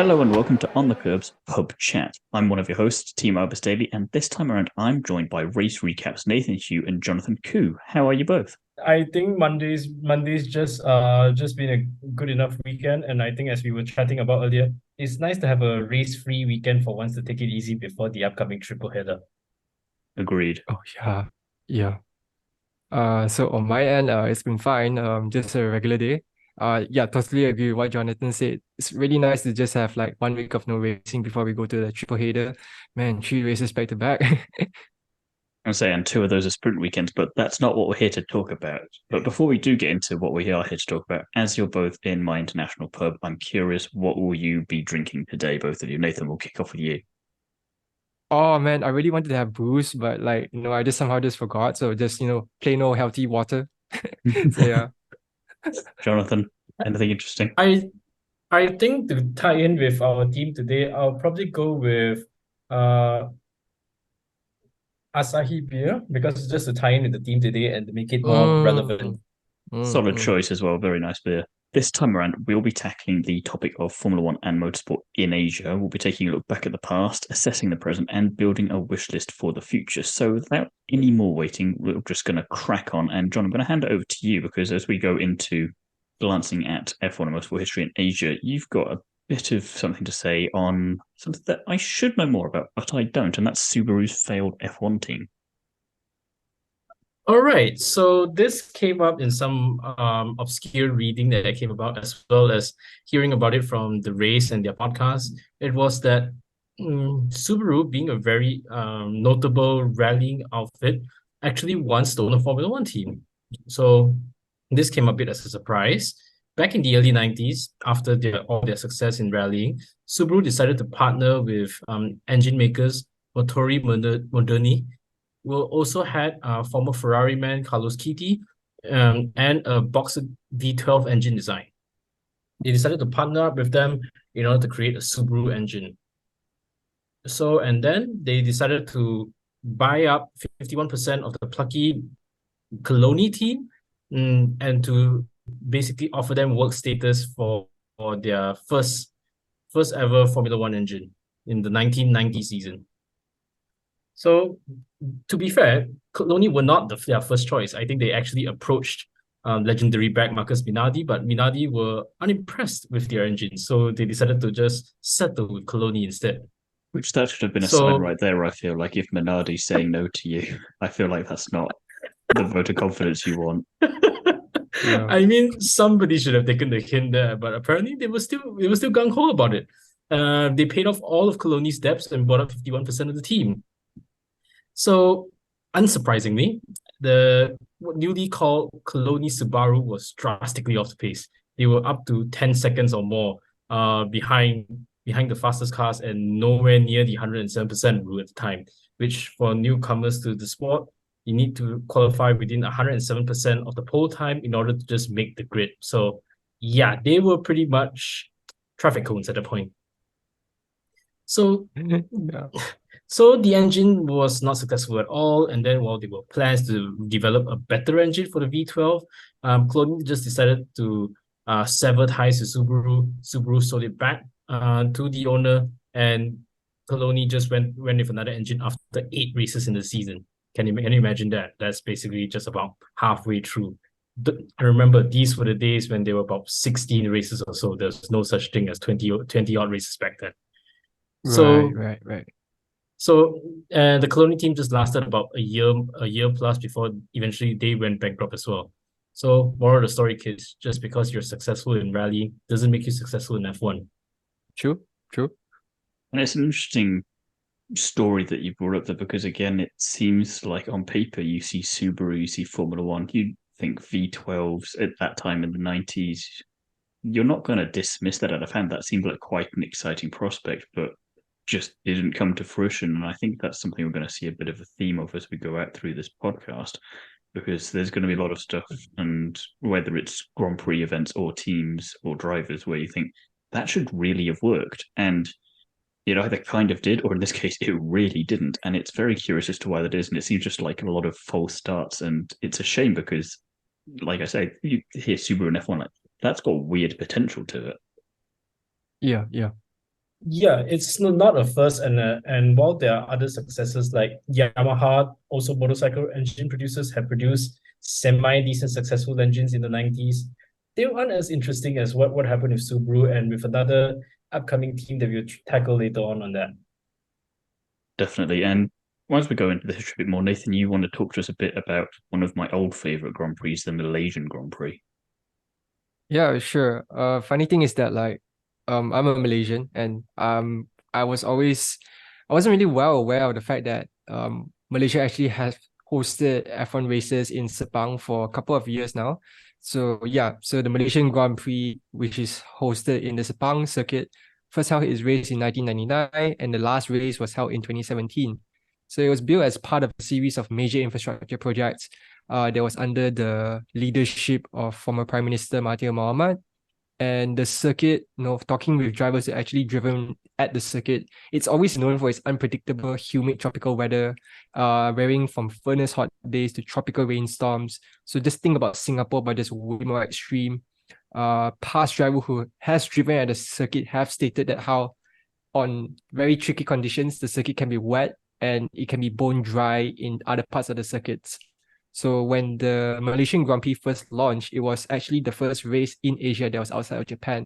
Hello and welcome to On the Kerbs Pub Chat. I'm one of your hosts, Thiemo Albers-Daly, and this time around I'm joined by race recaps Nathan Zhou and Johnathan Khoo. How are you both? I think Monday's just been a good enough weekend, and I think as we were chatting about earlier, it's nice to have a race-free weekend for once to take it easy before the upcoming triple header. Agreed. Oh yeah, yeah. So on my end, it's been fine. Just a regular day. Yeah, totally agree with what Johnathan said. It's really nice to just have like 1 week of no racing before we go to the triple header. Man, 3 races back to back. I'm saying two of those are sprint weekends, but that's not what we're here to talk about. But before we do get into what we are here to talk about, as you're both in my international pub, I'm curious, what will you be drinking today, both of you? Nathan, we'll kick off with you. Oh man, I really wanted to have booze, but I just somehow just forgot. So just plain old healthy water. So yeah. Johnathan, anything interesting? I I think to tie in with our team today, I'll probably go with uh Asahi beer because it's just to tie in with the team today and to make it more Mm, relevant. Solid mm. choice as well. Very nice beer. This time around, we'll be tackling the topic of Formula One and motorsport in Asia. We'll be taking a look back at the past, assessing the present, and building a wish list for the future. So, without any more waiting, we're just going to crack on. And, John, I'm going to hand it over to you because as we go into glancing at F1 and motorsport history in Asia, you've got a bit of something to say on something that I should know more about, but I don't, and that's Subaru's failed F1 team. All right, so this came up in some obscure reading that I came about, as well as hearing about it from the race and their podcast. It was that Subaru, being a very notable rallying outfit, actually once owned a Formula One team. So this came a bit as a surprise. Back in the early 90s, after all their success in rallying, Subaru decided to partner with engine makers Motori Moderni. We also had former Ferrari man Carlos Kitty and a Boxer V12 engine design. They decided to partner up with them in order to create a Subaru engine. So, and then they decided to buy up 51% of the plucky Coloni team and to basically offer them work status for their first ever Formula One engine in the 1990 season. So, to be fair, Coloni were not their first choice. I think they actually approached legendary back Marcus Minardi, but Minardi were unimpressed with their engine, so they decided to just settle with Coloni instead. Which that should have been a sign So, right there, I feel like, if Minardi's saying no to you. I feel like that's not the vote of confidence you want. Yeah. I mean, somebody should have taken the hint there, but apparently they were still gung ho about it. They paid off all of Coloni's debts and bought up 51% of the team. So, unsurprisingly, the newly called Coloni Subaru was drastically off the pace. They were up to 10 seconds or more behind the fastest cars and nowhere near the 107% rule at the time, which for newcomers to the sport, you need to qualify within 107% of the pole time in order to just make the grid. So, yeah, they were pretty much traffic cones at the point. So, Yeah. so the engine was not successful at all. And then while there were plans to develop a better engine for the V12, Clone just decided to sever ties to Subaru. Subaru sold it back to the owner, and Coloni just went with another engine after 8 races in the season. Can you imagine that? That's basically just about halfway through. I remember these were the days when there were about 16 races or so. There's no such thing as 20 odd races back then. Right, So right, right. so the Colony team just lasted about a year plus before eventually they went bankrupt as well. So moral of the story, kids, just because you're successful in rally doesn't make you successful in F1. True, true. And it's an interesting story that you brought up there because, again, it seems like on paper you see Subaru, you see Formula One, you think V12s at that time in the 90s. You're not going to dismiss that out of hand. That seemed like quite an exciting prospect, but just didn't come to fruition. And I think that's something we're going to see a bit of a theme of as we go out through this podcast, because there's going to be a lot of stuff, and whether it's Grand Prix events or teams or drivers, where you think that should really have worked. And it either kind of did, or in this case, it really didn't. And it's very curious as to why that is. And it seems just like a lot of false starts. And it's a shame because, like I say, you hear Subaru and F1, like, that's got weird potential to it. Yeah, yeah. Yeah, it's not a first, and while there are other successes like Yamaha, also motorcycle engine producers have produced semi-decent successful engines in the 90s. They aren't as interesting as what happened with Subaru and with another upcoming team that we'll tackle later on that. Definitely. And once we go into the history a bit more, Nathan, you want to talk to us a bit about one of my old favorite Grand Prix, the Malaysian Grand Prix. Yeah, sure. Funny thing is that like, I'm a Malaysian, and I was always, I wasn't really well aware of the fact that Malaysia actually has hosted F1 races in Sepang for a couple of years now. So yeah, so the Malaysian Grand Prix, which is hosted in the Sepang circuit, first held its race in 1999, and the last race was held in 2017. So it was built as part of a series of major infrastructure projects that was under the leadership of former Prime Minister Mahathir Mohamad. And the circuit, talking with drivers who actually driven at the circuit, it's always known for its unpredictable, humid tropical weather, varying from furnace hot days to tropical rainstorms. So just think about Singapore, but just way more extreme. Past driver who has driven at the circuit have stated that how on very tricky conditions, the circuit can be wet and it can be bone dry in other parts of the circuits. So when the Malaysian Grand Prix first launched, it was actually the first race in Asia that was outside of Japan.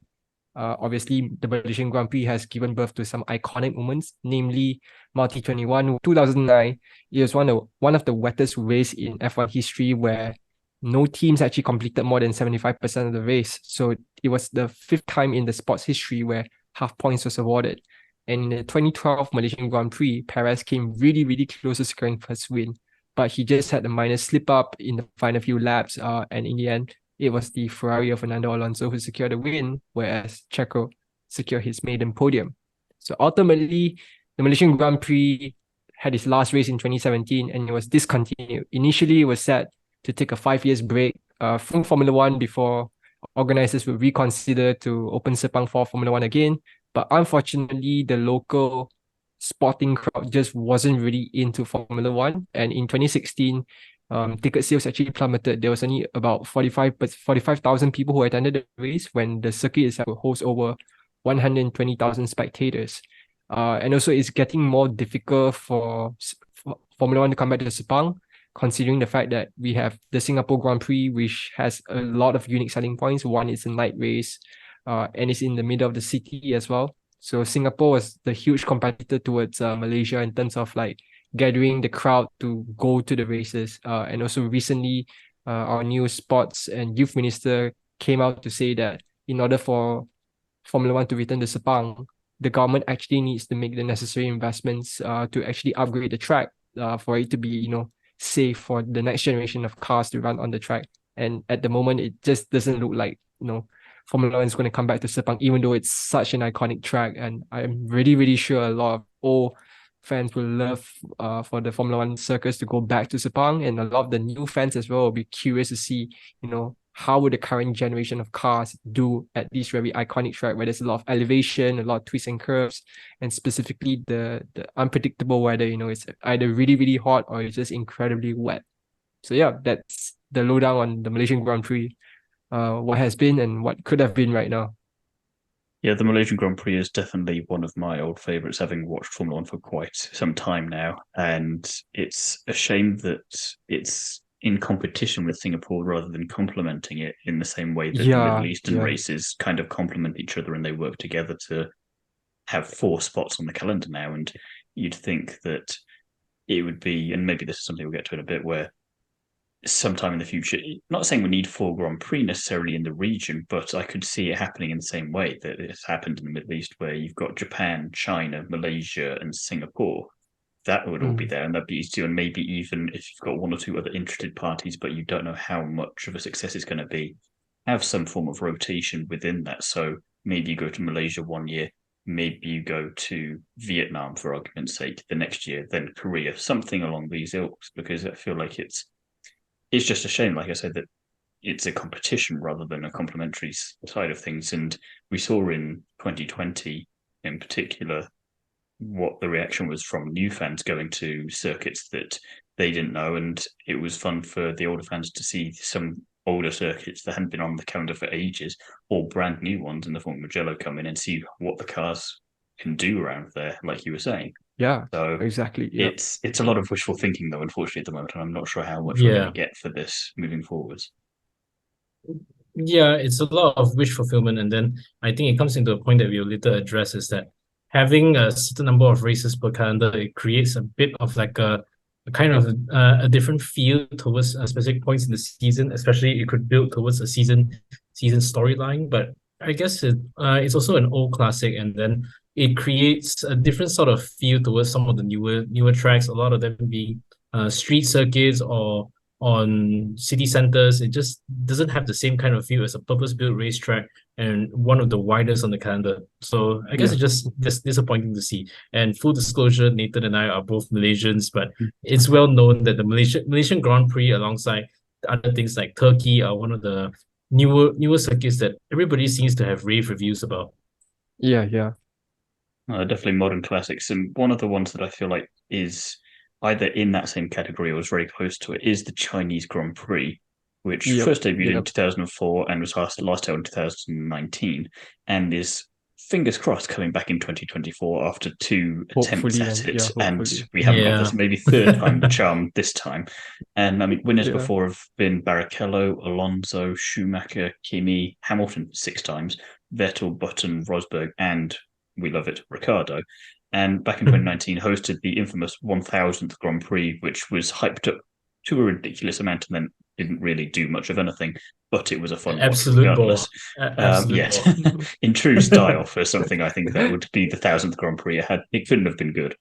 Obviously, the Malaysian Grand Prix has given birth to some iconic moments, namely Multi 21 2009. It was one of the wettest races in F1 history where no teams actually completed more than 75% of the race. So it was the fifth time in the sport's history where half points was awarded. And in the 2012 Malaysian Grand Prix, Perez came really, really close to securing first win, but he just had a minor slip up in the final few laps. And in the end, it was the Ferrari of Fernando Alonso who secured the win, whereas Checo secured his maiden podium. So ultimately, the Malaysian Grand Prix had its last race in 2017 and it was discontinued. Initially, it was set to take a 5 years break from Formula One before organizers would reconsider to open Sepang for Formula One again. But unfortunately, the local sporting crowd just wasn't really into Formula One. And in 2016, ticket sales actually plummeted. There was only about 45,000 people who attended the race when the circuit itself will host over 120,000 spectators. And also, it's getting more difficult for Formula One to come back to Sepang, considering the fact that we have the Singapore Grand Prix, which has a lot of unique selling points. One is a night race, and it's in the middle of the city as well. So Singapore was the huge competitor towards Malaysia in terms of like gathering the crowd to go to the races. And also recently, our new sports and youth minister came out to say that in order for Formula One to return to Sepang, the government actually needs to make the necessary investments to actually upgrade the track for it to be, safe for the next generation of cars to run on the track. And at the moment, it just doesn't look like, Formula One is going to come back to Sepang, even though it's such an iconic track. And I'm really, really sure a lot of old fans will love for the Formula One circus to go back to Sepang. And a lot of the new fans as well will be curious to see, how would the current generation of cars do at this very iconic track where there's a lot of elevation, a lot of twists and curves, and specifically the unpredictable weather, it's either really, really hot or it's just incredibly wet. So yeah, that's the lowdown on the Malaysian Grand Prix. What has been and what could have been right now. Yeah, the Malaysian Grand Prix is definitely one of my old favourites, having watched Formula One for quite some time now. And it's a shame that it's in competition with Singapore rather than complementing it in the same way that the Middle Eastern races kind of complement each other and they work together to have 4 spots on the calendar now. And you'd think that it would be, and maybe this is something we'll get to in a bit, where sometime in the future, not saying we need 4 Grand Prix necessarily in the region, but I could see it happening in the same way that it's happened in the Middle East, where you've got Japan, China, Malaysia, and Singapore. That would all be there, and that'd be easy to do. And maybe even if you've got 1 or 2 other interested parties, but you don't know how much of a success it's going to be, have some form of rotation within that. So maybe you go to Malaysia 1 year, maybe you go to Vietnam for argument's sake the next year, then Korea, something along these ilks, because I feel like it's just a shame, like I said, that it's a competition rather than a complementary side of things. And we saw in 2020 in particular what the reaction was from new fans going to circuits that they didn't know. And it was fun for the older fans to see some older circuits that hadn't been on the calendar for ages, or brand new ones in the form of Mugello come in and see what the cars can do around there, like you were saying. Yeah, So exactly. Yeah. it's a lot of wishful thinking, though, unfortunately, at the moment, and I'm not sure how much we're going Yeah. to get for this moving forwards. Yeah, it's a lot of wish fulfillment. And then I think it comes into a point that we'll later address is that having a certain number of races per calendar, it creates a bit of like a kind of a different feel towards specific points in the season, especially it could build towards a season storyline. But I guess it's also an old classic, and then it creates a different sort of feel towards some of the newer tracks, a lot of them being street circuits or on city centers. It just doesn't have the same kind of feel as a purpose-built racetrack and one of the widest on the calendar. So I guess Yeah. it's just disappointing to see. And full disclosure, Nathan and I are both Malaysians, but it's well known that the Malaysian Grand Prix, alongside other things like Turkey, are one of the newer circuits that everybody seems to have rave reviews about. Yeah, yeah. Definitely modern classics. And one of the ones that I feel like is either in that same category or is very close to it is the Chinese Grand Prix, which Yep, first debuted in yep. 2004 and was last held in 2019, and is, fingers crossed, coming back in 2024 after two attempts Hopefully, at man. it. Yeah, And hopefully. we haven't got Yeah. this, maybe third time the charm this time. And I mean, winners Yeah. before have been Barrichello, Alonso, Schumacher, Kimi, Hamilton 6 times, Vettel, Button, Rosberg, and we love it, Ricardo. And back in 2019, hosted the infamous 1000th Grand Prix, which was hyped up to a ridiculous amount and then didn't really do much of anything, but it was a fun watch Absolute bore. regardless. Absolute Yes, bore. in true style for something I think that would be the 1000th Grand Prix. It couldn't have been good.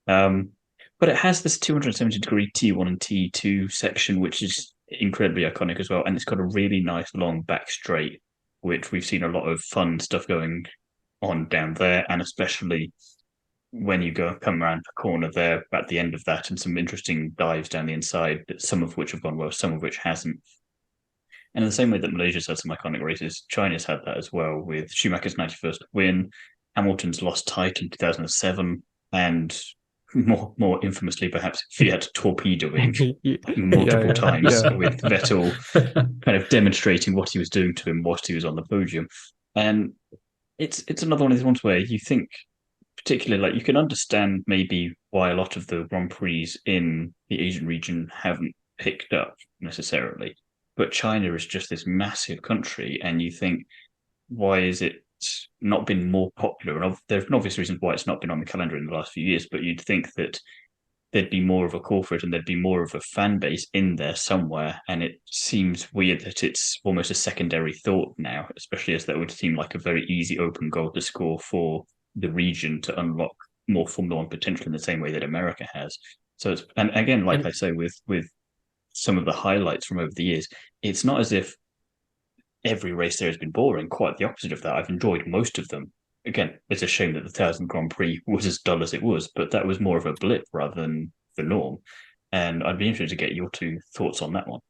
But it has this 270-degree T1 and T2 section, which is incredibly iconic as well. And it's got a really nice long back straight, which we've seen a lot of fun stuff going on down there, and especially when you come around the corner there at the end of that, and some interesting dives down the inside, some of which have gone well, some of which hasn't. And in the same way that Malaysia's had some iconic races, China's had that as well, with Schumacher's 91st win, Hamilton's lost title in 2007, and more infamously, perhaps, Fiat torpedoing multiple times, Yeah. with Vettel kind of demonstrating what he was doing to him whilst he was on the podium. And it's another one of these ones where you think, particularly, like, you can understand maybe why a lot of the Grand Prix in the Asian region haven't picked up necessarily. But China is just this massive country, and you think, why is it not been more popular? And there's an obvious reason why it's not been on the calendar in the last few years, but you'd think that there'd be more of a call for it and there'd be more of a fan base in there somewhere. And it seems weird that it's almost a secondary thought now, especially as that would seem like a very easy open goal to score for the region to unlock more Formula One potential in the same way that America has. So it's, and again, like I say, with some of the highlights from over the years, it's not as if every race there has been boring. Quite the opposite of that. I've enjoyed most of them. Again, it's a shame that the 1000 Grand Prix was as dull as it was, but that was more of a blip rather than the norm. And I'd be interested to get your two thoughts on that one.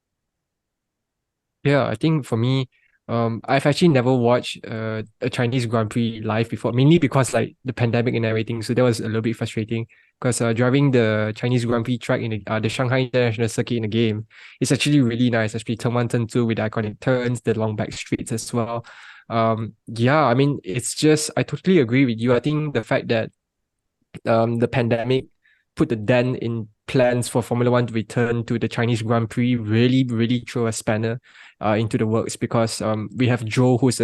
Yeah, I think for me, I've actually never watched a Chinese Grand Prix live before, mainly because like the pandemic and everything. So that was a little bit frustrating because driving the Chinese Grand Prix track in the Shanghai International Circuit in the game is actually really nice, especially turn one, turn two with the iconic turns, the long back streets as well. Yeah, I mean, it's just, I totally agree with you. I think the fact that the pandemic put the dent in plans for Formula One to return to the Chinese Grand Prix really threw a spanner into the works because we have Zhou, who's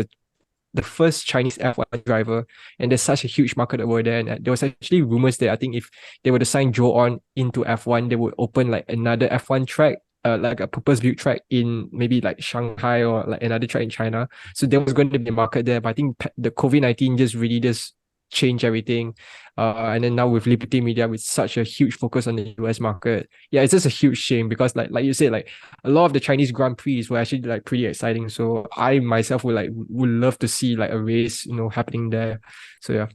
the first Chinese F1 driver, and there's such a huge market over there. And there was actually rumors that I think if they were to sign Zhou on into F1, they would open like another F1 track, like a purpose-built track in maybe like Shanghai or like another track in China. So there was going to be a market there, but I think the COVID-19 just really just changed everything. And then now with Liberty Media with such a huge focus on the US market, yeah, it's just a huge shame because like you said, like a lot of the Chinese Grand Prix were actually like pretty exciting. So I myself would love to see like a race, happening there. So yeah.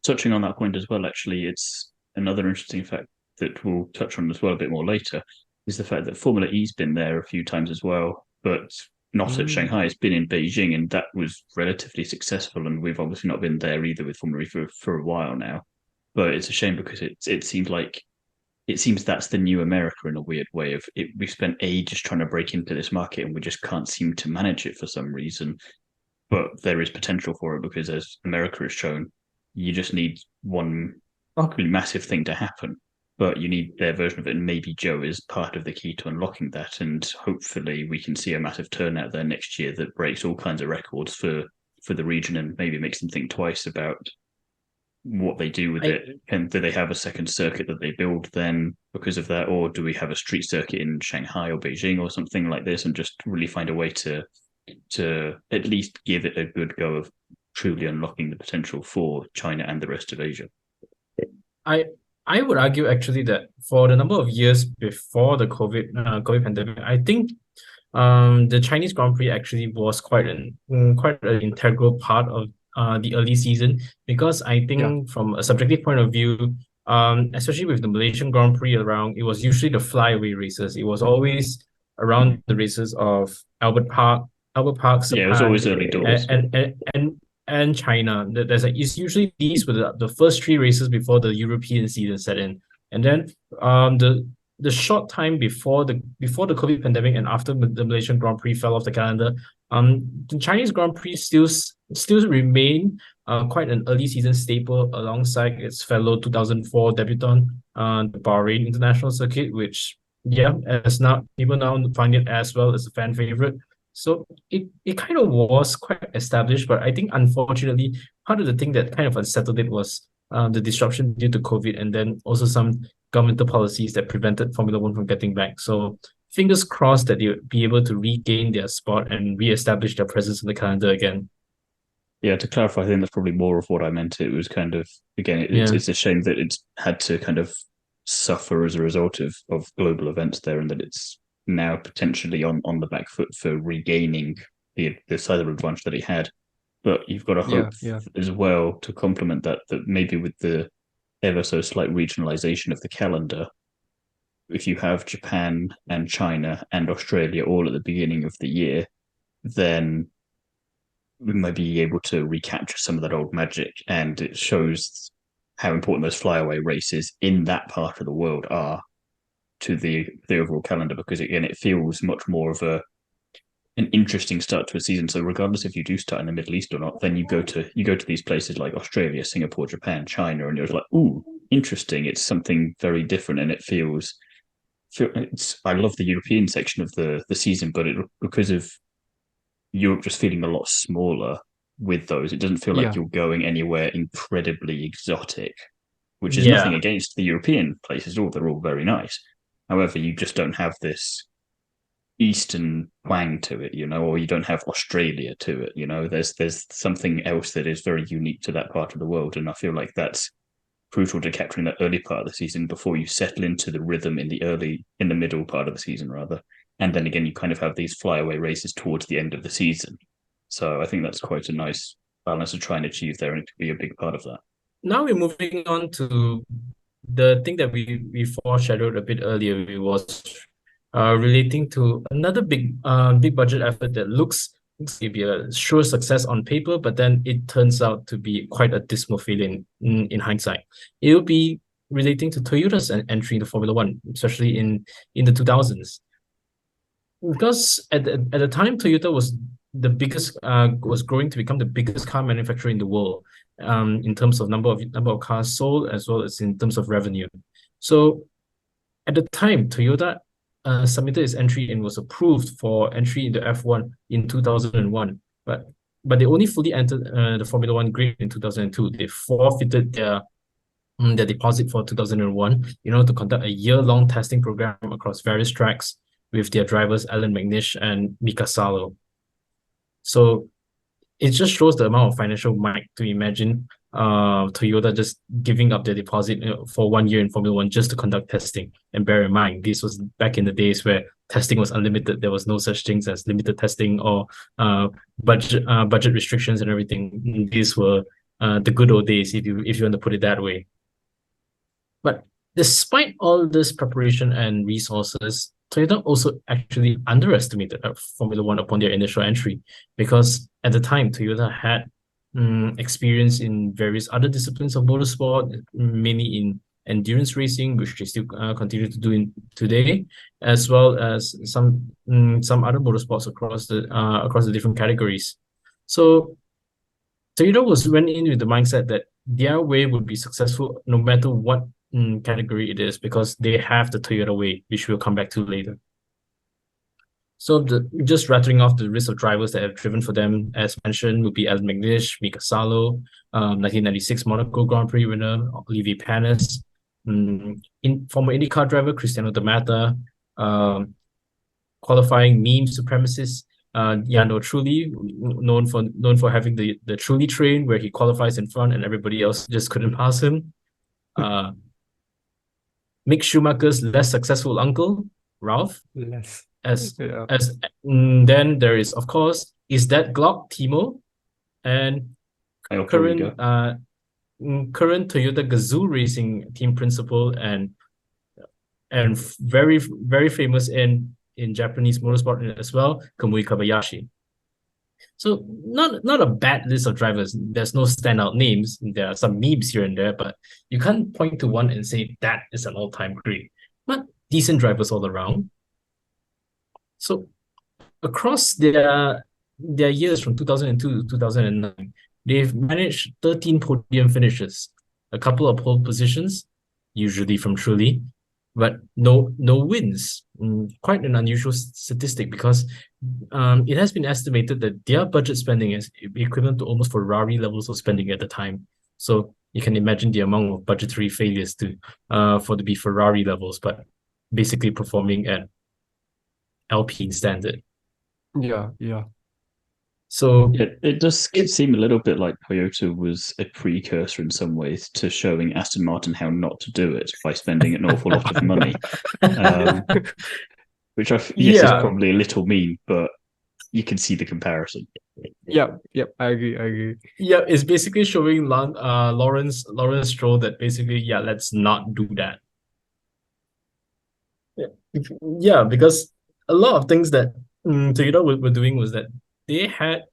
Touching on that point as well, actually, it's another interesting fact that we'll touch on as well a bit more later, is the fact that Formula E's been there a few times as well, but not at Shanghai. It's been in Beijing, and that was relatively successful. And we've obviously not been there either with Formula E for a while now. But it's a shame because it seems that's the new America in a weird way. We've spent ages trying to break into this market, and we just can't seem to manage it for some reason. But there is potential for it because, as America has shown, you just need one arguably massive thing to happen, but you need their version of it, and maybe Zhou is part of the key to unlocking that. And hopefully, we can see a massive turnout there next year that breaks all kinds of records for the region, and maybe makes them think twice about what they do with it. And do they have a second circuit that they build then because of that, or do we have a street circuit in Shanghai or Beijing or something like this, and just really find a way to at least give it a good go of truly unlocking the potential for China and the rest of Asia? I would argue actually that for the number of years before the COVID pandemic, I think the Chinese Grand Prix actually was quite an integral part of the early season, because I think from a subjective point of view, especially with the Malaysian Grand Prix around, it was usually the flyaway races. It was always around the races of Albert Park, Japan, it was always early doors. And China. It's usually these were the first three races before the European season set in, and then the short time before the COVID pandemic and after the Malaysian Grand Prix fell off the calendar, the Chinese Grand Prix still remain quite an early season staple alongside its fellow 2004 debutant, the Bahrain International Circuit, which as now people now find it as well as a fan favorite. So it kind of was quite established, but I think unfortunately part of the thing that kind of unsettled it was the disruption due to COVID, and then also some governmental policies that prevented Formula One from getting back. So fingers crossed that they'll be able to regain their spot and reestablish their presence in the calendar again. Yeah, to clarify, I think that's probably more of what I meant. It was kind of, again, it's a shame that it's had to kind of suffer as a result of global events there, and that it's now potentially on the back foot for regaining the side advantage that he had. But you've got to hope as well, to complement that maybe with the ever so slight regionalization of the calendar, if you have Japan and China and Australia all at the beginning of the year, then we might be able to recapture some of that old magic, and it shows how important those flyaway races in that part of the world are to the overall calendar, because again, it feels much more of an interesting start to a season. So regardless if you do start in the Middle East or not, then you go to these places like Australia, Singapore, Japan, China, and you're like, ooh, interesting. It's something very different, and it feels I love the European section of the season, but because of Europe just feeling a lot smaller with those, it doesn't feel like you're going anywhere incredibly exotic, which is nothing against the European places. They're all very nice. However, you just don't have this Eastern twang to it, or you don't have Australia to it. There's something else that is very unique to that part of the world, and I feel like that's crucial to capturing that early part of the season before you settle into the rhythm in the middle part of the season, rather. And then again, you kind of have these flyaway races towards the end of the season. So I think that's quite a nice balance to try and achieve there, and it could be a big part of that. Now we're moving on to the thing that we foreshadowed a bit earlier. It was relating to another big budget effort that looks to be a sure success on paper, but then it turns out to be quite a dismal failure in hindsight. It will be relating to Toyota's entry into Formula One, especially in the 2000s. Because at the time, Toyota was the biggest, was growing to become the biggest car manufacturer in the world, in terms of number of cars sold, as well as in terms of revenue. So at the time, Toyota submitted its entry and was approved for entry into F1 in 2001. But they only fully entered the Formula One grid in 2002. They forfeited their deposit for 2001 in order to conduct a year-long testing program across various tracks with their drivers Alan McNish and Mika Salo. So it just shows the amount of financial might to imagine Toyota just giving up their deposit for 1 year in Formula One just to conduct testing. And bear in mind, this was back in the days where testing was unlimited. There was no such things as limited testing or budget restrictions and everything. These were the good old days, if you want to put it that way. But despite all this preparation and resources, Toyota also actually underestimated Formula One upon their initial entry, because at the time, Toyota had experience in various other disciplines of motorsport, mainly in endurance racing, which they still continue to do today, as well as some other motorsports across the different categories. So Toyota went in with the mindset that their way would be successful no matter what category it is, because they have the Toyota way, which we'll come back to later. So just rattling off the list of drivers that have driven for them, as mentioned, would be Alan McNish, Mika Salo, 1996 Monaco Grand Prix winner, Olivier Panis, former IndyCar driver, Cristiano D'Amata, qualifying meme supremacist, Yano Trulli, known for having the Trulli train where he qualifies in front and everybody else just couldn't pass him. Mick Schumacher's less successful uncle, Ralph. Less. Then there is, of course, is that Glock, Thiemo, and current Toyota Gazoo Racing team principal and very, very famous in Japanese motorsport as well, Kamui Kobayashi. So not a bad list of drivers. There's no standout names. There are some memes here and there, but you can't point to one and say that is an all-time great. But decent drivers all around. So across their years from 2002 to 2009, they've managed 13 podium finishes, a couple of pole positions, usually from Trulli, but no wins. Quite an unusual statistic, because it has been estimated that their budget spending is equivalent to almost Ferrari levels of spending at the time. So you can imagine the amount of budgetary failures for to be Ferrari levels, but basically performing at Alpine standard. Yeah. So it does seem a little bit like Toyota was a precursor in some ways to showing Aston Martin how not to do it by spending an awful lot of money, which is probably a little mean, but you can see the comparison. Yep, I agree. Yeah, it's basically showing Lawrence Stroll that basically, let's not do that. Yeah, because a lot of things that Toyota were doing was that they had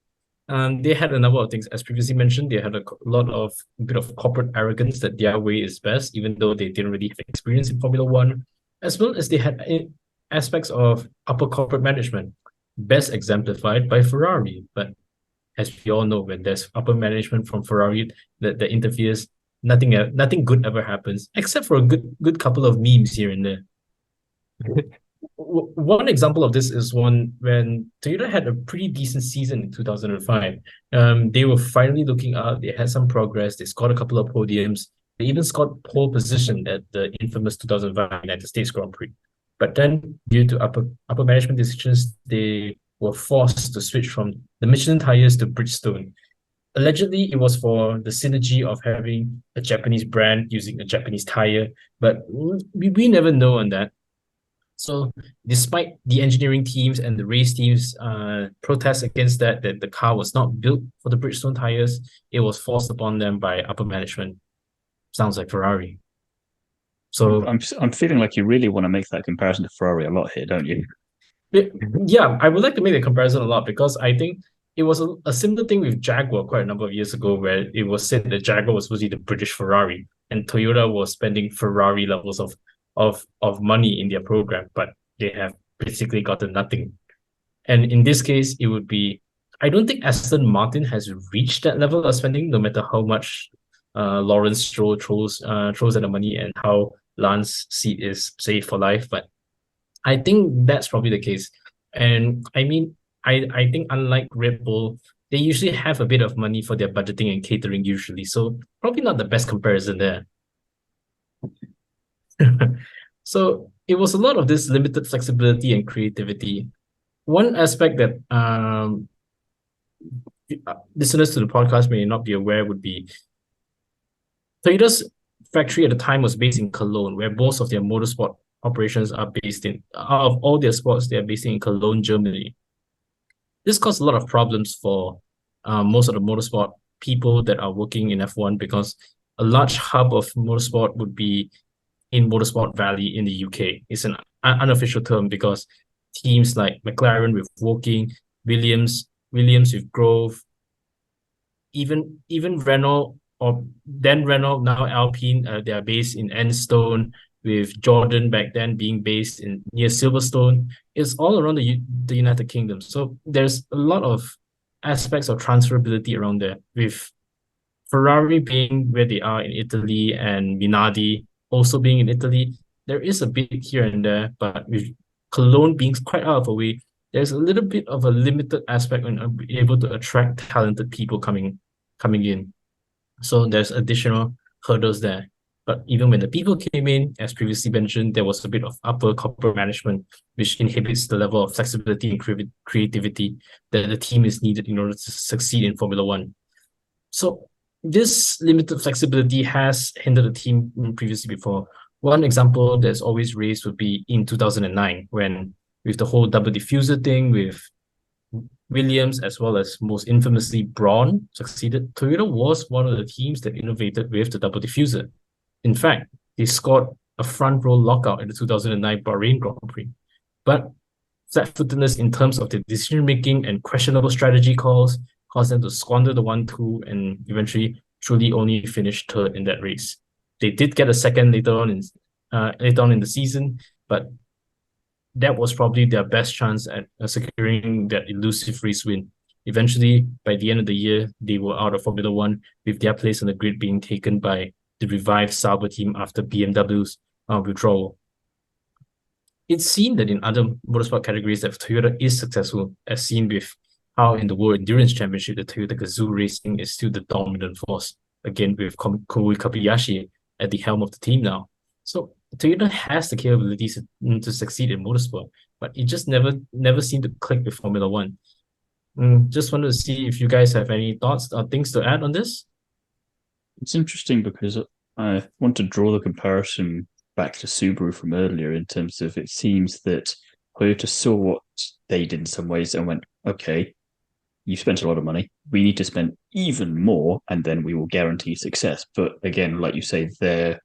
a number of things. As previously mentioned, they had a bit of corporate arrogance that their way is best, even though they didn't really have experience in Formula One, as well as they had aspects of upper corporate management, best exemplified by Ferrari. But as we all know, when there's upper management from Ferrari that interferes, nothing good ever happens, except for a good couple of memes here and there. One example of this is when Toyota had a pretty decent season in 2005. They were finally looking up. They had some progress. They scored a couple of podiums. They even scored pole position at the infamous 2005 United States Grand Prix. But then, due to upper management decisions, they were forced to switch from the Michelin tires to Bridgestone. Allegedly, it was for the synergy of having a Japanese brand using a Japanese tire, but we never know on that. So despite the engineering teams and the race teams protests against that the car was not built for the Bridgestone tires, it was forced upon them by upper management. Sounds like Ferrari. So I'm feeling like you really want to make that comparison to Ferrari a lot here, don't you? Yeah, I would like to make the comparison a lot, because I think it was a similar thing with Jaguar quite a number of years ago, where it was said that Jaguar was supposed to be the British Ferrari, and Toyota was spending Ferrari levels of money in their program, but they have basically gotten nothing. And in this case, it would be, I don't think Aston Martin has reached that level of spending, no matter how much Lawrence Stroll throws at the money and how Lance's seat is saved for life. But I think that's probably the case. And I mean, I think unlike Red Bull, they usually have a bit of money for their budgeting and catering usually. So probably not the best comparison there. So it was a lot of this limited flexibility and creativity. One aspect that listeners to the podcast may not be aware would be Toyota's factory at the time was based in Cologne, where most of their motorsport operations are based in. Out of all their sports, they are based in Cologne, Germany. This caused a lot of problems for most of the motorsport people that are working in F1, because a large hub of motorsport would be in Motorsport Valley in the UK. It's an unofficial term, because teams like McLaren with Woking, Williams with Grove, even Renault, or then Renault, now Alpine, they are based in Enstone, with Jordan back then being based near Silverstone. It's all around the United Kingdom. So there's a lot of aspects of transferability around there, with Ferrari being where they are in Italy and Minardi also being in Italy, there is a bit here and there, but with Cologne being quite out of the way, there's a little bit of a limited aspect on being able to attract talented people coming in. So there's additional hurdles there. But even when the people came in, as previously mentioned, there was a bit of upper corporate management, which inhibits the level of flexibility and creativity that the team is needed in order to succeed in Formula One. So this limited flexibility has hindered the team previously before. One example that's always raised would be in 2009, when with the whole double diffuser thing, with Williams, as well as most infamously Braun succeeded, Toyota was one of the teams that innovated with the double diffuser. In fact, they scored a front row lockout in the 2009 Bahrain Grand Prix. But flat-footedness in terms of their decision-making and questionable strategy calls caused them to squander the 1-2 and eventually truly only finish third in that race. They did get a second later on in the season, but that was probably their best chance at securing that elusive race win. Eventually, by the end of the year, they were out of Formula One, with their place on the grid being taken by the revived Sauber team after BMW's withdrawal. It's seen that in other motorsport categories that Toyota is successful, as seen with how in the World Endurance Championship, the Toyota Gazoo Racing is still the dominant force, again with Khoo Kobayashi at the helm of the team now. So Toyota has the capabilities to succeed in motorsport, but it just never seemed to click with Formula One. Just wanted to see if you guys have any thoughts or things to add on this. It's interesting because I want to draw the comparison back to Subaru from earlier in terms of it seems that Toyota saw what they did in some ways and went, okay, you spent a lot of money. We need to spend even more and then we will guarantee success. But again, like you say, their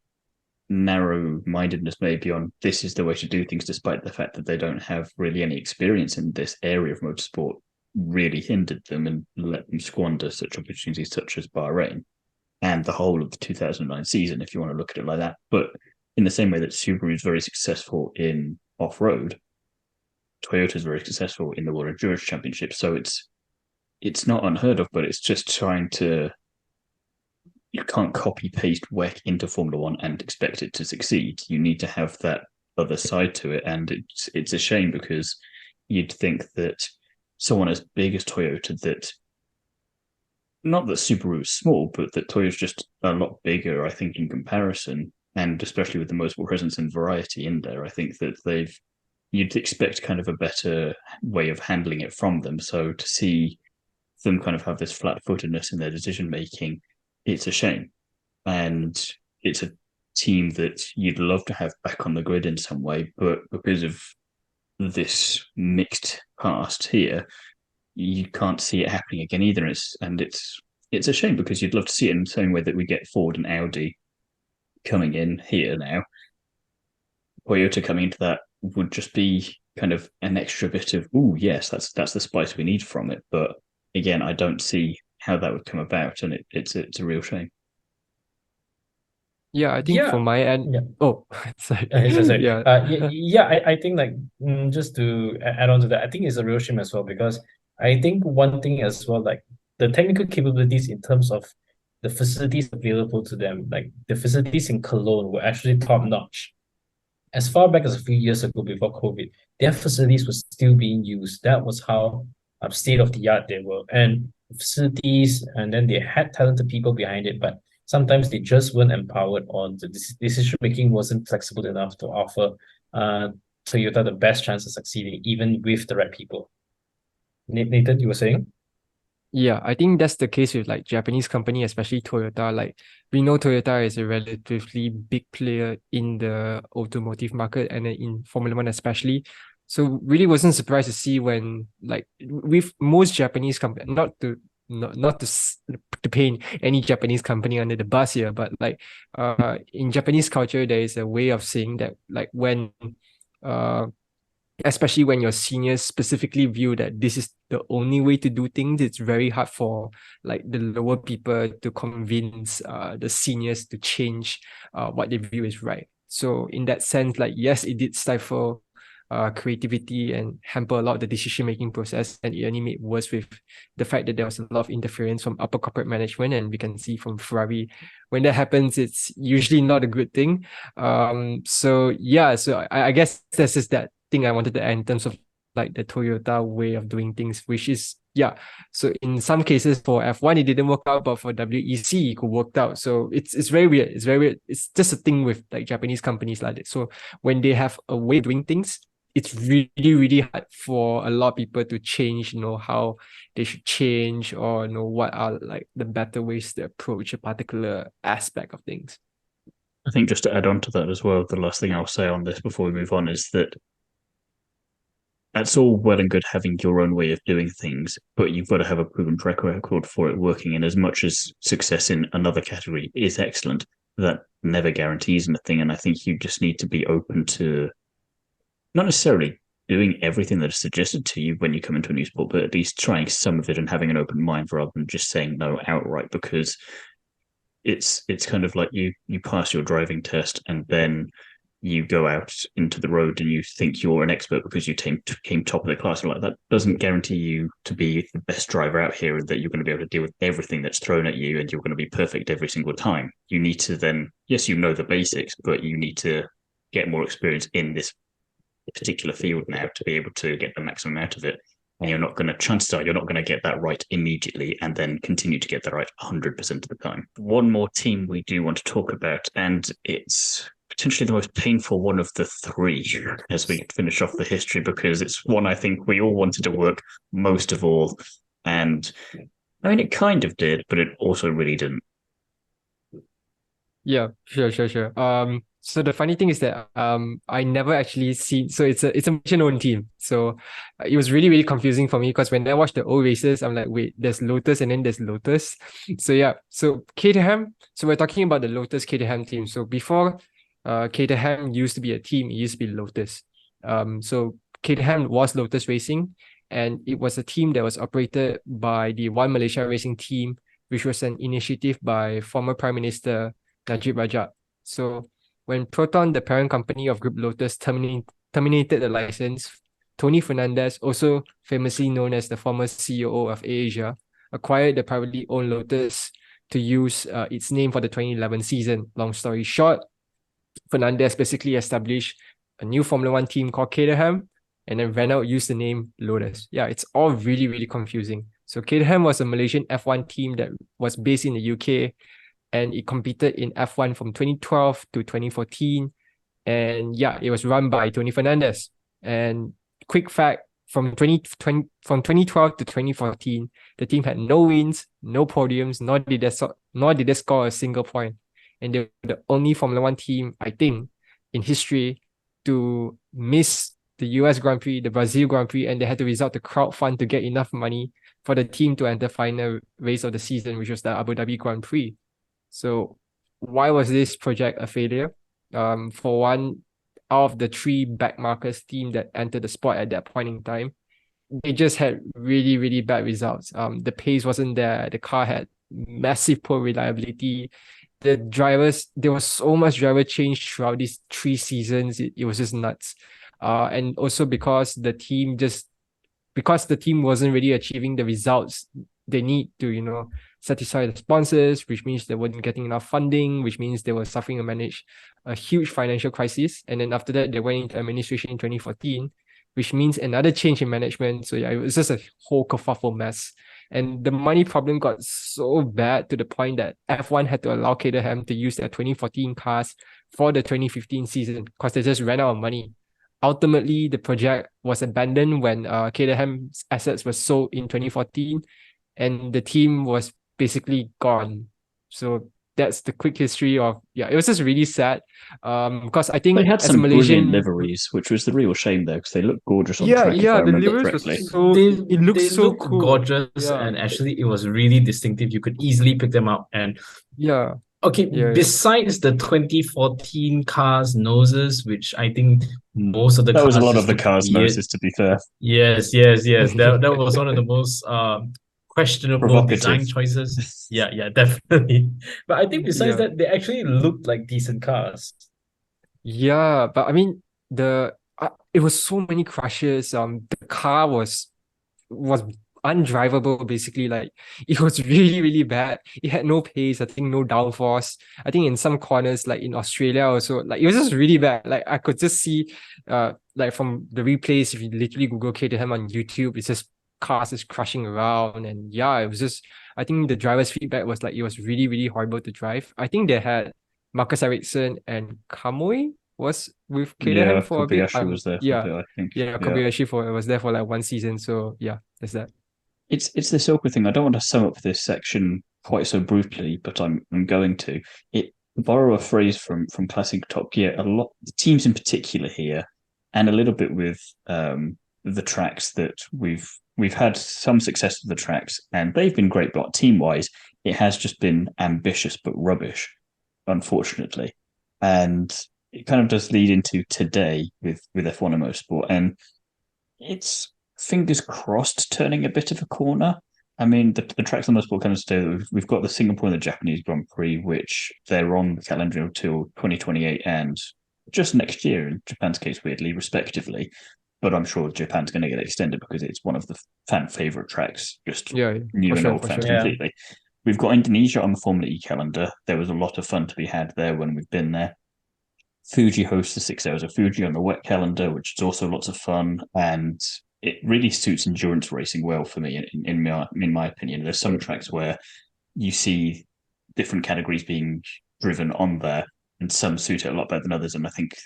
narrow-mindedness maybe on this is the way to do things, despite the fact that they don't have really any experience in this area of motorsport, really hindered them and let them squander such opportunities such as Bahrain and the whole of the 2009 season, if you want to look at it like that. But in the same way that Subaru is very successful in off-road, Toyota is very successful in the World Endurance Championship. So it's not unheard of, but it's just trying to, you can't copy paste WEC into Formula One and expect it to succeed. You need to have that other side to it. And it's a shame because you'd think that someone as big as Toyota, that not that Subaru is small, but that Toyota's just a lot bigger, I think, in comparison. And especially with the motorsport presence and variety in there, I think that you'd expect kind of a better way of handling it from them. So to see them kind of have this flat-footedness in their decision-making, it's a shame. And it's a team that you'd love to have back on the grid in some way, but because of this mixed past here, you can't see it happening again either. It's a shame because you'd love to see it in the same way that we get Ford and Audi coming in here now. Toyota coming into that would just be kind of an extra bit of, oh yes, that's the spice we need from it. But again, I don't see how that would come about, and it's a real shame. Yeah, I think for my end. Yeah. Oh, sorry. Sorry. Yeah. I think like just to add on to that, I think it's a real shame as well, because I think one thing as well, like the technical capabilities in terms of the facilities available to them, like the facilities in Cologne were actually top notch. As far back as a few years ago before COVID, their facilities were still being used. That was how state of the art they were. And facilities, and then they had talented people behind it, but sometimes they just weren't empowered, or the decision making wasn't flexible enough to offer Toyota the best chance of succeeding, even with the right people. Nathan, you were saying? Yeah, I think that's the case with like Japanese company, especially Toyota. Like we know Toyota is a relatively big player in the automotive market and in Formula One especially. So really wasn't surprised to see when like with most Japanese company, not to paint any Japanese company under the bus here, but like in Japanese culture there is a way of saying that like when especially when your seniors specifically view that this is the only way to do things, it's very hard for like the lower people to convince the seniors to change what they view is right. So in that sense, like yes, it did stifle creativity and hamper a lot of the decision-making process. And it only made worse with the fact that there was a lot of interference from upper corporate management. And we can see from Ferrari, when that happens, it's usually not a good thing. So I guess that's just that thing I wanted to add in terms of like the Toyota way of doing things, which is, so in some cases for F1 it didn't work out, but for WEC it could work out. So it's very weird. It's very weird. It's just a thing with like Japanese companies like that. So when they have a way of doing things, it's really, really hard for a lot of people to change, how they should change, or what are like the better ways to approach a particular aspect of things. I think just to add on to that as well, the last thing I'll say on this before we move on is that that's all well and good having your own way of doing things, but you've got to have a proven track record for it working. And as much as success in another category is excellent, that never guarantees anything. And I think you just need to be open to not necessarily doing everything that is suggested to you when you come into a new sport, but at least trying some of it and having an open mind rather than just saying no outright, because it's kind of like you pass your driving test and then you go out into the road and you think you're an expert because you came top of the class. Like, that doesn't guarantee you to be the best driver out here and that you're going to be able to deal with everything that's thrown at you and you're going to be perfect every single time. You need to then, yes, the basics, but you need to get more experience in this particular field now to be able to get the maximum out of it. And chances are you're not going to get that right immediately and then continue to get that right 100% of the time. One more team we do want to talk about, and it's potentially the most painful one of the three as we finish off the history, because it's one I think we all wanted to work most of all. And I mean, it kind of did, but it also really didn't. Yeah, sure. So the funny thing is that I never actually seen, so it's a Malaysian-owned team. So it was really, really confusing for me because when I watched the old races, I'm like, wait, there's Lotus and then there's Lotus. So Caterham, so we're talking about the Lotus Caterham team. So before Caterham used to be a team, it used to be Lotus. So Caterham was Lotus Racing, and it was a team that was operated by the One Malaysia Racing Team, which was an initiative by former Prime Minister Najib Razak. So when Proton, the parent company of Group Lotus, terminated the license, Tony Fernandez, also famously known as the former CEO of Asia, acquired the privately owned Lotus to use its name for the 2011 season. Long story short, Fernandez basically established a new Formula One team called Caterham, and then Renault used the name Lotus. Yeah, it's all really, really confusing. So Caterham was a Malaysian F1 team that was based in the UK, and it competed in F1 from 2012 to 2014. And yeah, it was run by Tony Fernandez. And quick fact, from 2012 to 2014, the team had no wins, no podiums, nor did they score a single point. And they were the only Formula One team, I think, in history to miss the US Grand Prix, the Brazil Grand Prix, and they had to resort to crowdfund to get enough money for the team to enter final race of the season, which was the Abu Dhabi Grand Prix. So why was this project a failure? For one, out of the three backmarkers team that entered the sport at that point in time, they just had really, really bad results. The pace wasn't there. The car had massive poor reliability. The drivers, there was so much driver change throughout these 3 seasons. It was just nuts. And also because the team wasn't really achieving the results they need to, satisfy the sponsors, which means they weren't getting enough funding, which means they were suffering a huge financial crisis. And then after that, they went into administration in 2014, which means another change in management. So yeah, it was just a whole kerfuffle mess. And the money problem got so bad to the point that F1 had to allow Caterham to use their 2014 cars for the 2015 season because they just ran out of money. Ultimately, the project was abandoned when Caterham's assets were sold in 2014, and the team was basically gone. So that's the quick history of, it was just really sad. Because I think they had as some a Malaysian brilliant liveries, which was the real shame there, because they look gorgeous on track. Yeah, the liveries correctly. was so it looks so cool. Gorgeous, and actually it was really distinctive. You could easily pick them up. And besides the 2014 cars noses, which I think most of the that cars was a lot of the cars noses, to be fair. Yes. that was one of the most questionable design choices. Yeah, definitely. But I think besides that, they actually looked like decent cars. Yeah, but I mean, the it was so many crashes. The car was undrivable basically. Like it was really really bad. It had no pace. I think no downforce. I think in some corners like in Australia also, like it was just really bad. Like I could just see like from the replays, if you literally Google Caterham on YouTube, it's just cars just crashing around. And yeah, it was just, I think the driver's feedback was like it was really really horrible to drive. I think they had Marcus Ericsson and Kamui was with Caterham Yeah, for a bit. Kobayashi was there for a Yeah, bit, I think. yeah, Yeah. Kobayashi for was there for like one season. So yeah, there's that. It's this awkward thing. I don't want to sum up this section quite so brutally, but I'm going to. It borrow a phrase from classic Top Gear. A lot the teams in particular here, and a little bit with the tracks that we've had some success with the tracks, and they've been great, but team wise, it has just been ambitious but rubbish, unfortunately. And it kind of does lead into today with F1 and Motorsport, and it's fingers crossed turning a bit of a corner. I mean, the tracks on the sport kind of stay. We've got the Singapore and the Japanese Grand Prix, which they're on the calendar until 2028 and just next year, in Japan's case, weirdly, respectively. But I'm sure Japan's going to get extended because it's one of the fan favorite tracks, just Yeah, new for and sure, old for fans sure. Yeah. completely. We've got Indonesia on the Formula E calendar. There was a lot of fun to be had there when we've been there. Fuji hosts the 6 hours of Fuji on the wet calendar, which is also lots of fun. And it really suits endurance racing well for me, in my opinion. There's some tracks where you see different categories being driven on there, and some suit it a lot better than others. And I think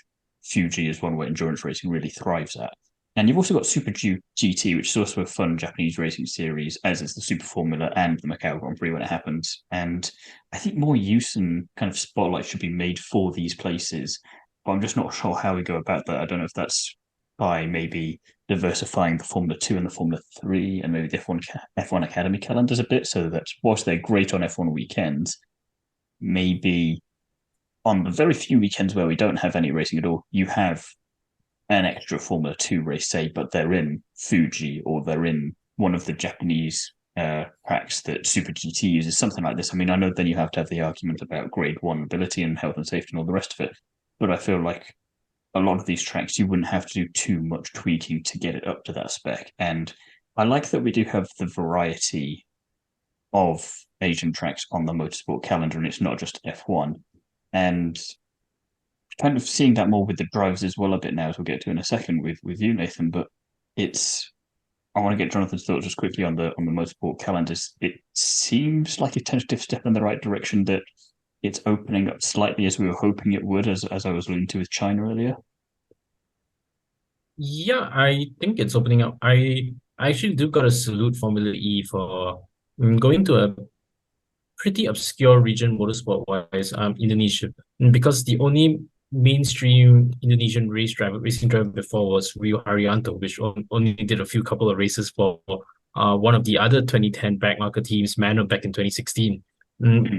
Fuji is one where endurance racing really thrives at. And you've also got Super GT, which is also a fun Japanese racing series, as is the Super Formula and the Macau Grand Prix when it happens. And I think more use and kind of spotlight should be made for these places. But I'm just not sure how we go about that. I don't know if that's by maybe diversifying the Formula 2 and the Formula 3 and maybe the F1 Academy calendars a bit, so that whilst they're great on F1 weekends, maybe on the very few weekends where we don't have any racing at all, you have an extra Formula 2 race, say, but they're in Fuji or they're in one of the Japanese tracks that Super GT uses, something like this. I mean, I know then you have to have the argument about grade one ability and health and safety and all the rest of it, but I feel like a lot of these tracks you wouldn't have to do too much tweaking to get it up to that spec. And I like that we do have the variety of Asian tracks on the motorsport calendar, and it's not just F1. And kind of seeing that more with the drivers as well a bit now, as we'll get to in a second with you, Nathan. But it's I want to get Johnathan's thoughts just quickly on the motorsport calendars. It seems like a tentative step in the right direction that it's opening up slightly as we were hoping it would, as I was alluding to with China earlier. Yeah, I think it's opening up. I actually do got to salute Formula E for going to a pretty obscure region motorsport wise, Indonesia. Because the only mainstream Indonesian racing driver before was Rio Haryanto, which only did a few couple of races for one of the other 2010 backmarker teams, Mano, back in 2016.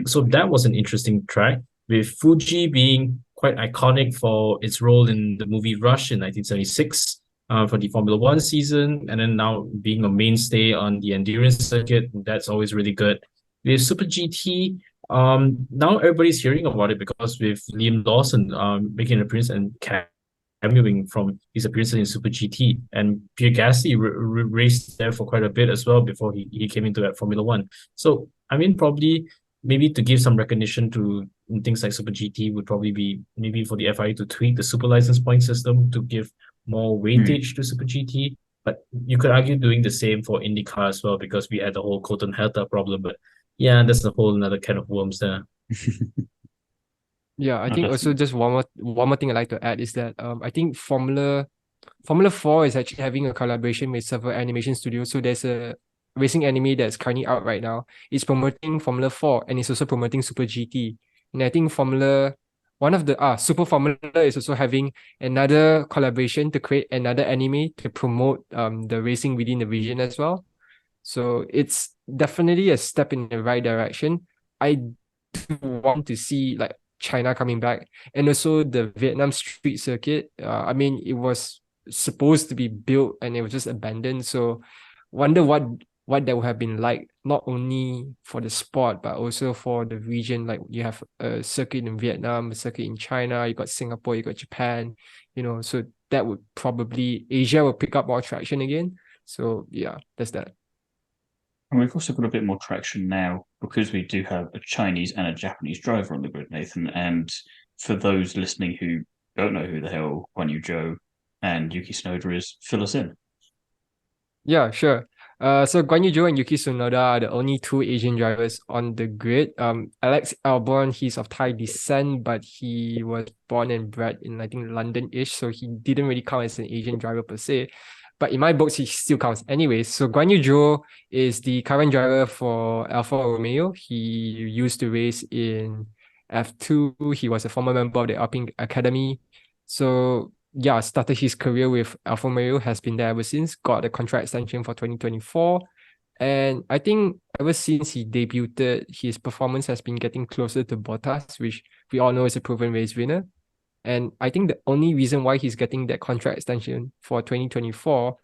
So that was an interesting track, with Fuji being quite iconic for its role in the movie Rush in 1976 for the Formula One season, and then now being a mainstay on the endurance circuit. That's always really good. With Super GT, now everybody's hearing about it because with Liam Lawson making an appearance and cameoing from his appearances in Super GT, and Pierre Gasly raced there for quite a bit as well before he came into that Formula One. So I mean, probably maybe to give some recognition to things like Super GT would probably be maybe for the FIA to tweak the super license point system to give more weightage to Super GT. But you could argue doing the same for IndyCar as well, because we had the whole Colton Herta problem. But yeah, that's a whole another can of worms there. Yeah, I No, think also definitely. just one more thing I'd like to add is that I think Formula 4 is actually having a collaboration with several animation studios. So there's a racing anime that's currently out right now. It's promoting Formula 4 and it's also promoting Super GT. And I think Super Formula is also having another collaboration to create another anime to promote the racing within the region as well. So it's definitely a step in the right direction. I do want to see like China coming back, and also the Vietnam street circuit. I mean, it was supposed to be built and it was just abandoned. So wonder what that would have been like, not only for the sport but also for the region. Like you have a circuit in Vietnam, a circuit in China, you got Singapore, you got Japan, so that would probably Asia will pick up more traction again. So yeah, that's that. And we've also got a bit more traction now because we do have a Chinese and a Japanese driver on the grid, Nathan. And for those listening who don't know who the hell Guanyu Zhou and Yuki Tsunoda is, fill us in. Yeah, sure. So Guanyu Zhou and Yuki Tsunoda are the only two Asian drivers on the grid. Alex Albon, he's of Thai descent, but he was born and bred in, I think, London-ish, so he didn't really count as an Asian driver per se. But in my books, he still counts anyways. So Guanyu Zhou is the current driver for Alfa Romeo. He used to race in F2. He was a former member of the Alpine Academy. So yeah, started his career with Alfa Romeo, has been there ever since, got a contract extension for 2024. And I think ever since he debuted, his performance has been getting closer to Bottas, which we all know is a proven race winner. And I think the only reason why he's getting that contract extension for 2024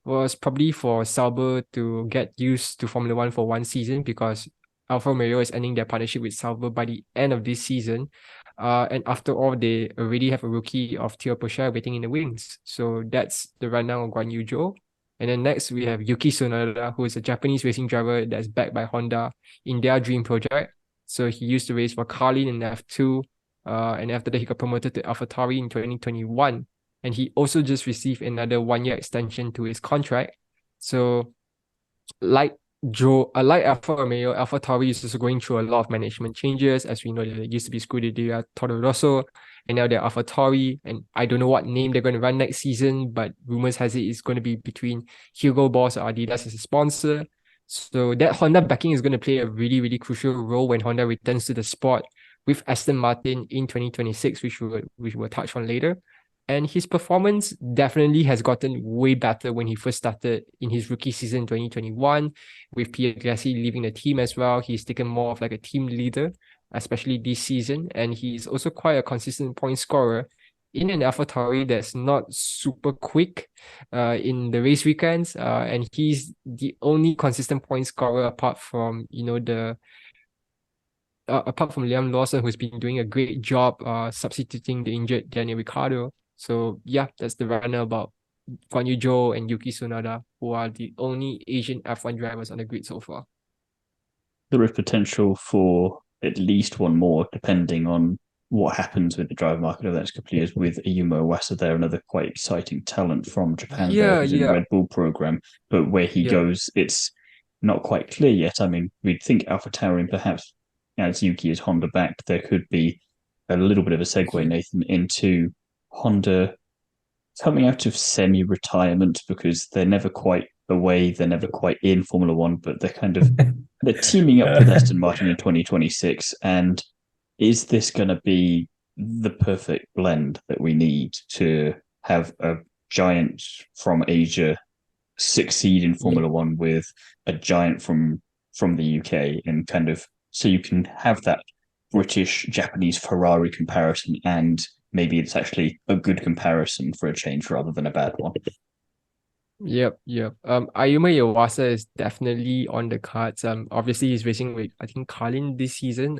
was probably for Sauber to get used to Formula One for one season, because Alfa Romeo is ending their partnership with Sauber by the end of this season. And after all, they already have a rookie of Thiemo waiting in the wings. So that's the rundown of Guanyu Zhou. And then next we have Yuki Tsunoda, who is a Japanese racing driver that's backed by Honda in their dream project. So he used to race for Carlin in F2. And after that, he got promoted to AlphaTauri in 2021. And he also just received another 1-year extension to his contract. So like Alfa Romeo, AlphaTauri is also going through a lot of management changes. As we know, there used to be Scuderia Toro Rosso, and now they're AlphaTauri. And I don't know what name they're going to run next season, but rumors has it it's going to be between Hugo Boss or Adidas as a sponsor. So that Honda backing is going to play a really, really crucial role when Honda returns to the sport with Aston Martin in 2026, which we'll touch on later. And his performance definitely has gotten way better when he first started in his rookie season 2021, with Pierre Gasly leaving the team as well. He's taken more of like a team leader, especially this season. And he's also quite a consistent point scorer in an AlphaTauri that's not super quick in the race weekends. And he's the only consistent point scorer apart from, apart from Liam Lawson, who's been doing a great job substituting the injured Daniel Ricciardo. So yeah, that's the runner about Guanyu Zhou and Yuki Tsunoda, who are the only Asian F1 drivers on the grid so far. There is potential for at least one more, depending on what happens with the driver market over the next couple of years, with Ayumu Iwasa there, another quite exciting talent from Japan there, who's in the Red Bull program. But where he goes, it's not quite clear yet. I mean, we'd think AlphaTauri, and perhaps as Yuki is Honda backed, there could be a little bit of a segue, Nathan, into Honda coming out of semi-retirement, because they're never quite away, they're never quite in Formula One, but they're teaming up with Aston Martin in 2026. And is this going to be the perfect blend that we need to have a giant from Asia succeed in Formula One with a giant from the UK, and so you can have that British-Japanese Ferrari comparison, and maybe it's actually a good comparison for a change rather than a bad one. Yep. Ayumu Iwasa is definitely on the cards. Obviously he's racing with, I think, Carlin this season.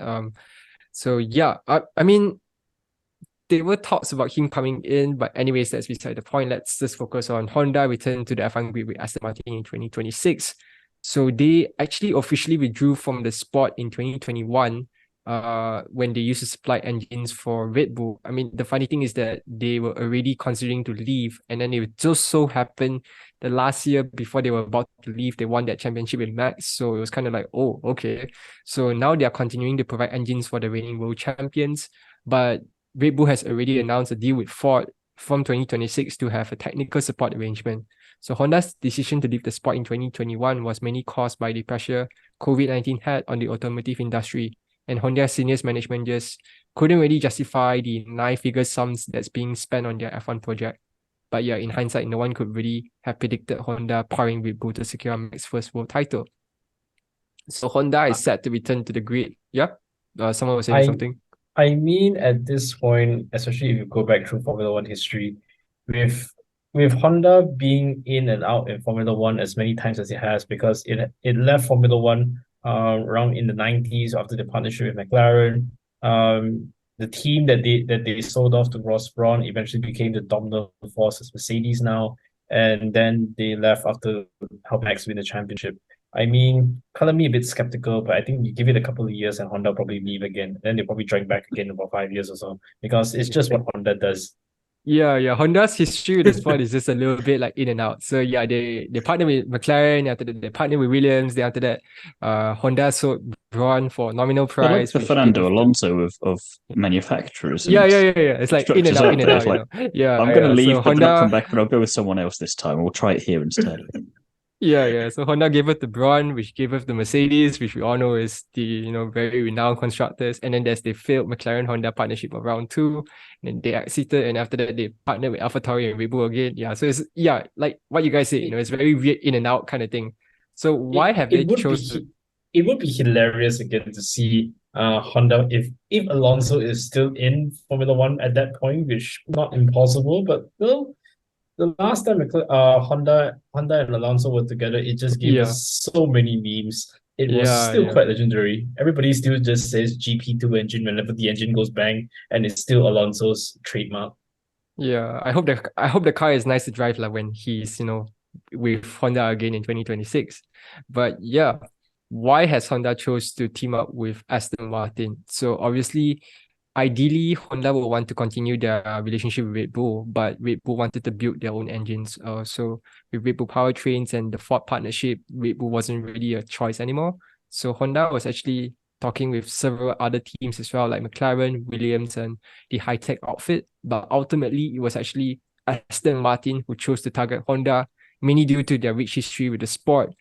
So yeah, I mean, there were talks about him coming in, but anyways, that's beside the point. Let's just focus on Honda return to the F1 grid with Aston Martin in 2026. So they actually officially withdrew from the sport in 2021. When they used to supply engines for Red Bull. I mean, the funny thing is that they were already considering to leave, and then it just so happened the last year before they were about to leave, they won that championship with Max. So it was kind of like, oh, okay. So now they are continuing to provide engines for the reigning world champions, but Red Bull has already announced a deal with Ford from 2026 to have a technical support arrangement. So Honda's decision to leave the sport in 2021 was mainly caused by the pressure COVID-19 had on the automotive industry. And Honda's senior management just couldn't really justify the 9-figure sums that's being spent on their F1 project. But yeah, in hindsight, no one could really have predicted Honda powering Red Bull to secure Max's first world title. So Honda is set to return to the grid. Yeah? Someone was saying something? I mean, at this point, especially if you go back through Formula One history, with Honda being in and out in Formula One as many times as it has, because it left Formula One around in the 90s after the partnership with McLaren. the team that they sold off to Ross Brawn eventually became the dominant force as Mercedes now, and then they left after helping Max win the championship. I mean, color me a bit skeptical, but I think you give it a couple of years and Honda probably leave again. Then they'll probably join back again in about 5 years or so, because it's just what Honda does. Yeah. Honda's history with the sport is just a little bit like in and out. So yeah, they partner with McLaren, after that they partner with Williams, then after that, Honda sold Braun for nominal They're like price. the which Fernando gave- Alonso of manufacturers. Yeah. And It's like in and structures out, up in and there. out, It's like, you know. Yeah, I'm going to leave, So but then I'll come Honda, back, but I'll go with someone else this time. We'll try it here instead. yeah. So Honda gave us the Braun, which gave us the Mercedes, which we all know is the very renowned constructors. And then there's the failed McLaren Honda partnership of round two. And then they exited, and after that they partnered with AlphaTauri and Red Bull again. Yeah. So it's like what you guys say, it's very weird in and out kind of thing. So why have they chosen? It would be hilarious again to see Honda if Alonso is still in Formula One at that point, which not impossible, but well, the last time Honda and Alonso were together, it just gave us so many memes. It was still quite legendary. Everybody still just says GP2 engine whenever the engine goes bang, and it's still Alonso's trademark. Yeah, I hope the car is nice to drive like when he's with Honda again in 2026. But yeah, why has Honda chose to team up with Aston Martin? So obviously, ideally, Honda will want to continue their relationship with Red Bull, but Red Bull wanted to build their own engines. So with Red Bull powertrains and the Ford partnership, Red Bull wasn't really a choice anymore. So Honda was actually talking with several other teams as well, like McLaren, Williams, and the high-tech outfit. But ultimately, it was actually Aston Martin who chose to target Honda, mainly due to their rich history with the sport.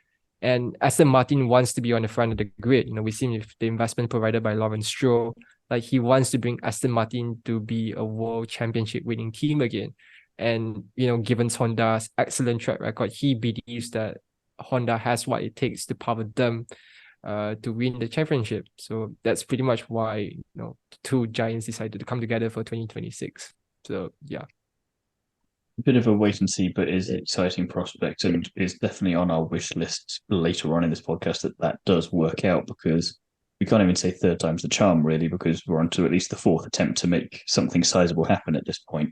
And Aston Martin wants to be on the front of the grid. We've seen with the investment provided by Lawrence Zhou, like he wants to bring Aston Martin to be a world championship winning team again. And, given Honda's excellent track record, he believes that Honda has what it takes to power them to win the championship. So that's pretty much why, the two giants decided to come together for 2026. So yeah. A bit of a wait and see, but is an exciting prospect, and is definitely on our wish list later on in this podcast that does work out, because we can't even say third time's the charm, really, because we're on to at least the fourth attempt to make something sizable happen at this point.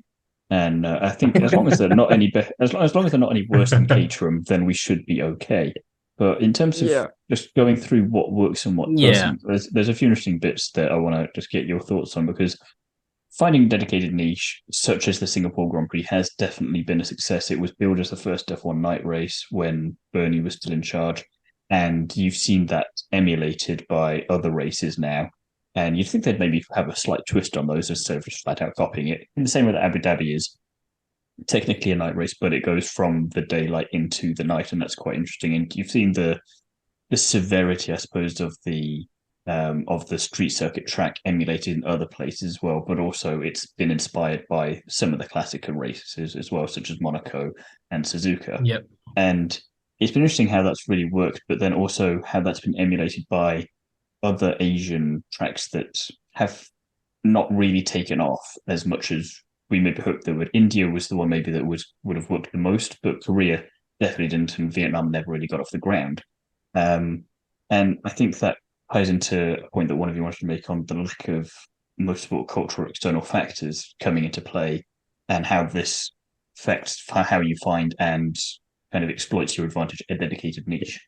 And I think as long as they're not any as long as they're not any worse than Caterham, then we should be okay. But in terms of just going through what works and what doesn't, there's a few interesting bits that I want to just get your thoughts on, because finding a dedicated niche, such as the Singapore Grand Prix, has definitely been a success. It was billed as the first F1 night race when Bernie was still in charge, and you've seen that emulated by other races now. And you'd think they'd maybe have a slight twist on those instead of just flat out copying it. In the same way that Abu Dhabi is technically a night race, but it goes from the daylight into the night, and that's quite interesting. And you've seen the severity, I suppose, of the street circuit track emulated in other places as well, but also it's been inspired by some of the classical races as well, such as Monaco and Suzuka. Yep. And it's been interesting how that's really worked, but then also how that's been emulated by other Asian tracks that have not really taken off as much as we maybe hoped they would. India was the one maybe that would have worked the most, but Korea definitely didn't, and Vietnam never really got off the ground. And I think that ties into a point that one of you wanted to make on the lack of motorsport cultural external factors coming into play, and how this affects how you find and kind of exploits your advantage a dedicated niche.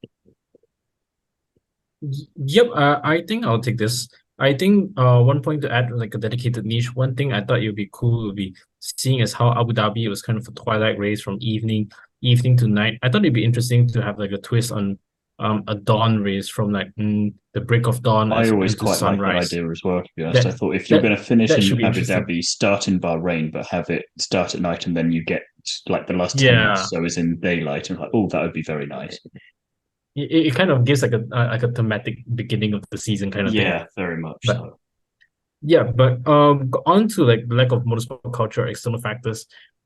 Yep, I think I'll take this. I think one point to add, like a dedicated niche, one thing I thought it would be cool would be seeing as how Abu Dhabi was kind of a twilight race from evening to night. I thought it'd be interesting to have like a twist on a dawn race from like the break of dawn. I always quite sunrise. like that idea as well, to be honest. I thought if you're going to finish in Abu Dhabi, start in Bahrain, but have it start at night, and then you get like the last 10 minutes, so it's in daylight, and like, oh, that would be very nice. It kind of gives like a thematic beginning of the season kind of thing. Yeah, very much so. Yeah, but on to like lack of motorsport culture, external factors.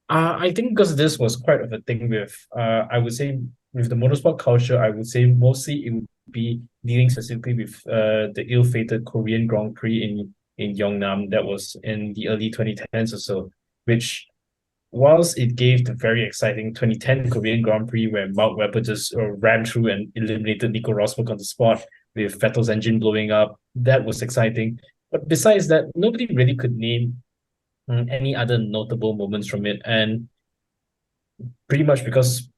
I think because this was quite of a thing with I would say with the motorsport culture, I would say mostly it would be dealing specifically with the ill-fated Korean Grand Prix in Yeongnam that was in the early 2010s or so, which whilst it gave the very exciting 2010 Korean Grand Prix where Mark Webber just ran through and eliminated Nico Rosberg on the spot with Vettel's engine blowing up, that was exciting. But besides that, nobody really could name any other notable moments from it. And pretty much because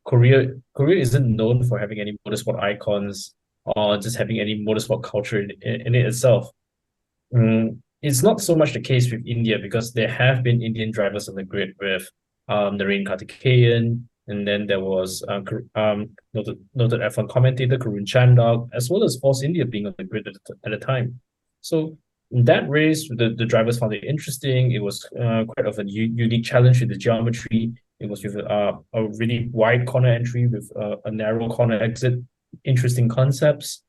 Korea isn't known for having any motorsport icons or just having any motorsport culture in it itself. It's not so much the case with India because there have been Indian drivers on the grid with Narain Karthikeyan, and then there was noted F1 commentator Karun Chandok, as well as Force India being on the grid at the time. So in that race, the drivers found it interesting. It was quite of a unique challenge with the geometry. It was with a really wide corner entry with a narrow corner exit. Interesting concepts.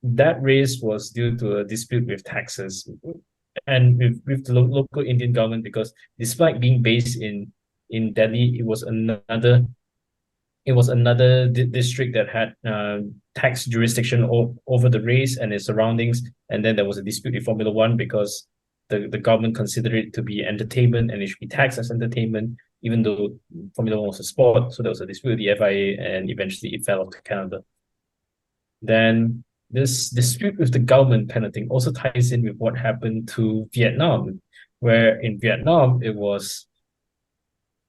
That race was due to a dispute with taxes and with the local Indian government, because despite being based in Delhi, it was another district that had tax jurisdiction over the race and its surroundings. And then there was a dispute with Formula One because the government considered it to be entertainment and it should be taxed as entertainment, even though Formula One was a sport. So there was a dispute with the FIA, and eventually it fell off to Canada. Then this dispute with the government kind of thing also ties in with what happened to Vietnam, where in Vietnam it was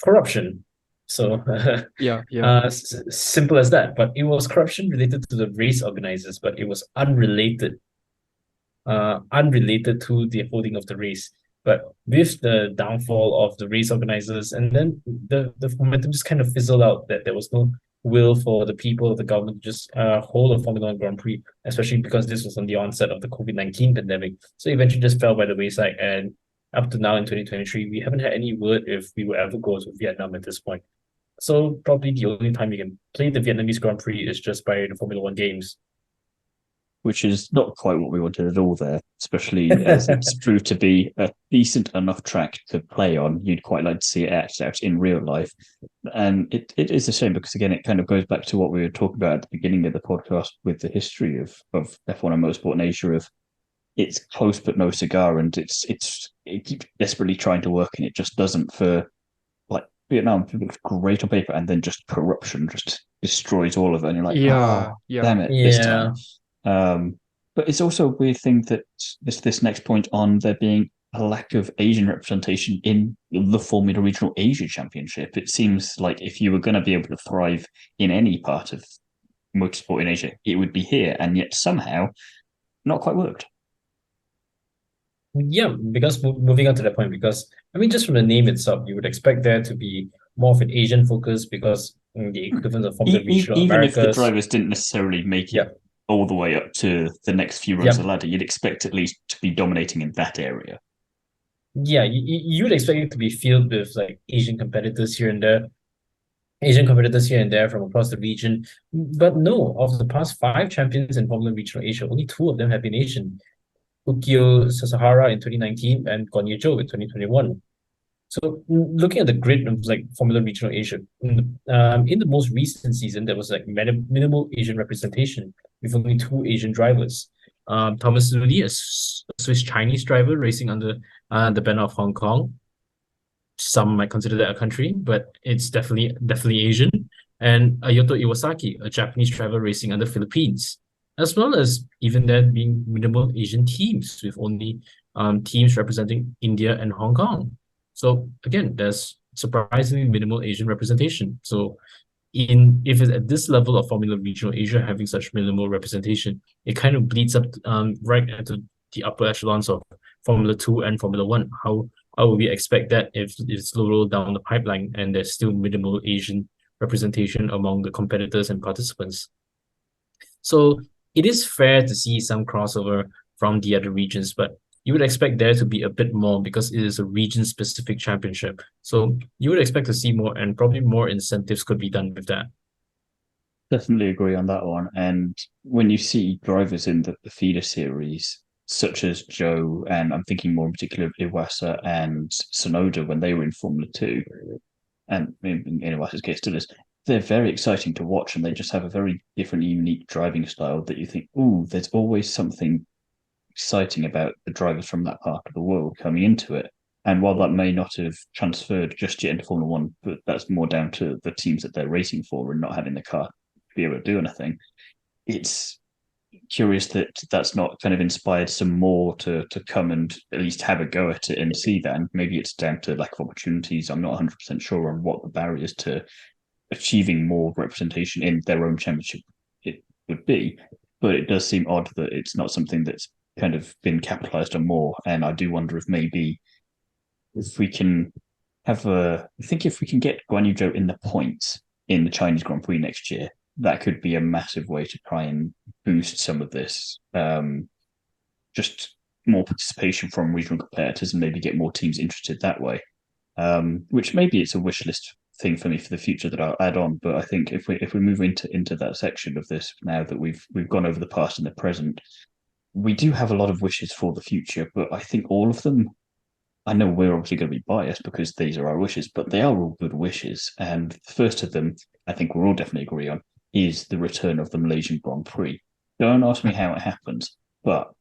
corruption. So simple as that. But it was corruption related to the race organizers, but it was unrelated to the holding of the race. But with the downfall of the race organizers, and then the momentum just kind of fizzled out, that there was no will for the people of the government to just hold a Formula One Grand Prix, especially because this was on the onset of the COVID-19 pandemic. So eventually just fell by the wayside. And up to now in 2023, we haven't had any word if we will ever go to Vietnam at this point. So probably the only time you can play the Vietnamese Grand Prix is just by the Formula One games. Which is not quite what we wanted at all there, especially as it's proved to be a decent enough track to play on. You'd quite like to see it out in real life. And it is a shame because, again, it kind of goes back to what we were talking about at the beginning of the podcast with the history of F1 and motorsport in Asia, of it's close but no cigar, and it keeps desperately trying to work and it just doesn't. For like Vietnam, it looks great on paper, and then just corruption just destroys all of it. And you're like, damn it, this time. But it's also a weird thing that this next point on there being a lack of Asian representation in the Formula Regional Asia Championship. It seems like if you were going to be able to thrive in any part of motorsport in Asia, it would be here, and yet somehow not quite worked. Yeah, because moving on to that point, because I mean, just from the name itself, you would expect there to be more of an Asian focus, because the equivalent of Formula Regional even Americas, if the drivers didn't necessarily make it all the way up to the next few rungs of the ladder, you'd expect at least to be dominating in that area. Yeah, you would expect it to be filled with like Asian competitors here and there from across the region. But no, of the past 5 champions in Formula Regional Asia, only 2 of them have been Asian. Ukio Sasahara in 2019 and Guanyu in 2021. So looking at the grid of like Formula Regional Asia, in the most recent season, there was like minimal Asian representation with only 2 Asian drivers. Thomas Zuli, a Swiss Chinese driver racing under the banner of Hong Kong. Some might consider that a country, but it's definitely Asian. And Ayoto Iwasaki, a Japanese driver racing under Philippines, as well as even then being minimal Asian teams, with only teams representing India and Hong Kong. So again, there's surprisingly minimal Asian representation. So if it's at this level of Formula Regional Asia having such minimal representation, it kind of bleeds up right into the upper echelons of Formula 2 and Formula 1. How would we expect that if it's lower down the pipeline and there's still minimal Asian representation among the competitors and participants? So it is fair to see some crossover from the other regions, but you would expect there to be a bit more because it is a region-specific championship. So you would expect to see more, and probably more incentives could be done with that. Definitely agree on that one. And when you see drivers in the feeder series, such as Zhou, and I'm thinking more in particular of Iwasa and Tsunoda when they were in Formula 2, and in Iwasa's case still is, they're very exciting to watch, and they just have a very different, unique driving style that you think, ooh, there's always something exciting about the drivers from that part of the world coming into it. And while that may not have transferred just yet into Formula One, but that's more down to the teams that they're racing for and not having the car to be able to do anything, it's curious that that's not kind of inspired some more to come and at least have a go at it and see that. And maybe it's down to lack of opportunities. I'm not 100% sure on what the barriers to achieving more representation in their own championship it would be, but it does seem odd that it's not something that's kind of been capitalized on more. And I do wonder if maybe if we can I think if we can get Guanyu Zhou in the points in the Chinese Grand Prix next year, that could be a massive way to try and boost some of this, just more participation from regional competitors and maybe get more teams interested that way. Which maybe it's a wish list thing for me for the future that I'll add on. But I think if we move into that section of this now that we've gone over the past and the present, we do have a lot of wishes for the future. But I think all of them, I know we're obviously going to be biased because these are our wishes, but they are all good wishes. And the first of them, I think we'll all definitely agree on, is the return of the Malaysian Grand Prix. Don't ask me how it happens, but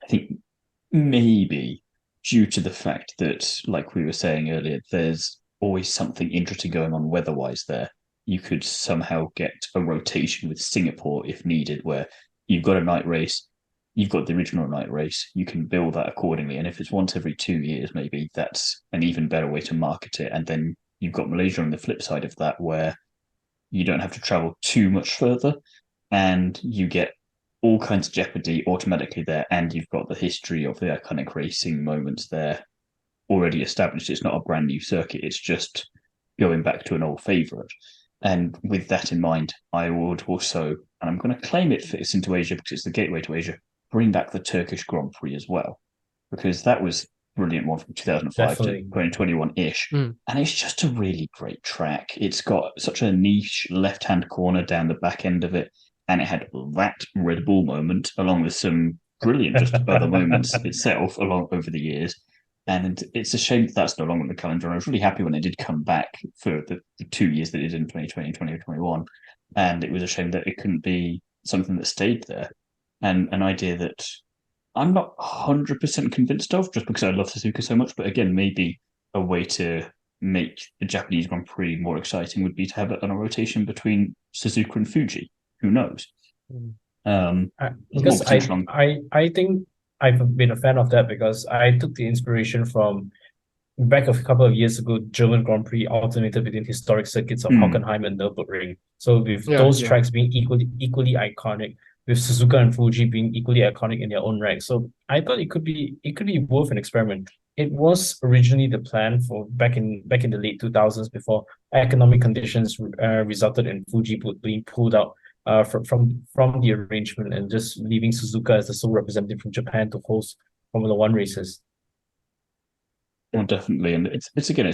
I think maybe due to the fact that, like we were saying earlier, there's always something interesting going on weather-wise there. You could somehow get a rotation with Singapore if needed, where you've got a night race, you've got the original night race, you can build that accordingly. And if it's once every 2 years, maybe that's an even better way to market it. And then you've got Malaysia on the flip side of that, where you don't have to travel too much further and you get all kinds of jeopardy automatically there. And you've got the history of the iconic racing moments there already established. It's not a brand new circuit, it's just going back to an old favourite. And with that in mind, I would also, and I'm going to claim it fits into Asia because it's the gateway to Asia, bring back the Turkish Grand Prix as well, because that was brilliant one from 2005 Definitely. to 2021-ish. And it's just a really great track. It's got such a niche left-hand corner down the back end of it, and it had that Red Bull moment along with some brilliant just other moments itself along over the years. And it's a shame that that's no longer on the calendar. And I was really happy when it did come back for the 2 years that it did in 2020 and 2021. And it was a shame that it couldn't be something that stayed there. And an idea that I'm not 100% convinced of, just because I love Suzuka so much. But again, maybe a way to make the Japanese Grand Prix more exciting would be to have it on a rotation between Suzuka and Fuji. Who knows? Because I think I've been a fan of that because I took the inspiration from back a couple of years ago, German Grand Prix alternated between historic circuits of Hockenheim and Nürburgring. So with those tracks being equally iconic, with Suzuka and Fuji being equally iconic in their own right. So I thought it could be worth an experiment. It was originally the plan for back in the late 2000s before economic conditions resulted in Fuji being pulled out from the arrangement and just leaving Suzuka as the sole representative from Japan to host Formula One races. Well, definitely, and it's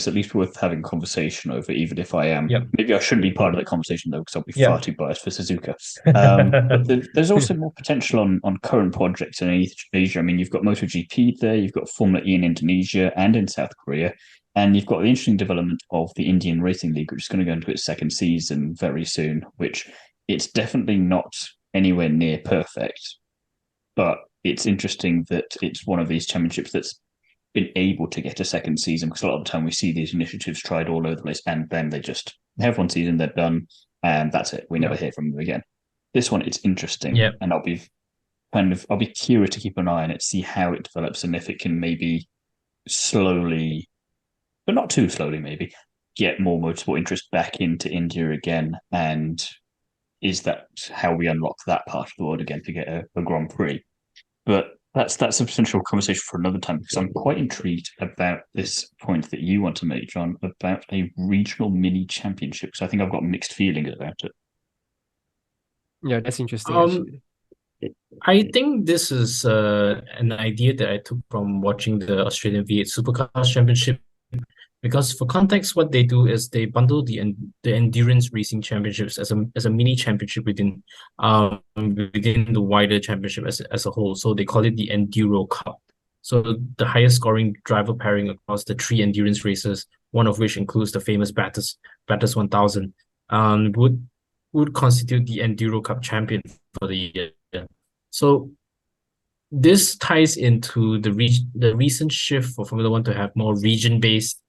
at least worth having a conversation over, even if I am. Maybe I shouldn't be part of that conversation though, because I'll be far too biased for Suzuka. But there's also more potential on current projects in Asia. I mean, you've got MotoGP there, you've got Formula E in Indonesia and in South Korea, and you've got the interesting development of the Indian Racing League, which is going to go into its second season very soon. Which it's definitely not anywhere near perfect, but it's interesting that it's one of these championships that's been able to get a second season, because a lot of the time we see these initiatives tried all over the place and then they just have one season, they're done, and that's it. We never hear from them again. This one, it's interesting, and I'll be curious to keep an eye on it, see how it develops, and if it can maybe slowly, but not too slowly, maybe get more motorsport interest back into India again. And is that how we unlock that part of the world again to get a Grand Prix? But that's a potential conversation for another time, because I'm quite intrigued about this point that you want to make, John, about a regional mini championship. Because I think I've got mixed feelings about it. Yeah, that's interesting. Actually. I think this is an idea that I took from watching the Australian V8 Supercars Championship. Because for context, what they do is they bundle the endurance racing championships as a mini championship within the wider championship as a whole. So they call it the Enduro Cup. So the highest scoring driver pairing across the 3 endurance races, one of which includes the famous Bathurst 1000, would constitute the Enduro Cup champion for the year. So this ties into the recent shift for Formula One to have more region-based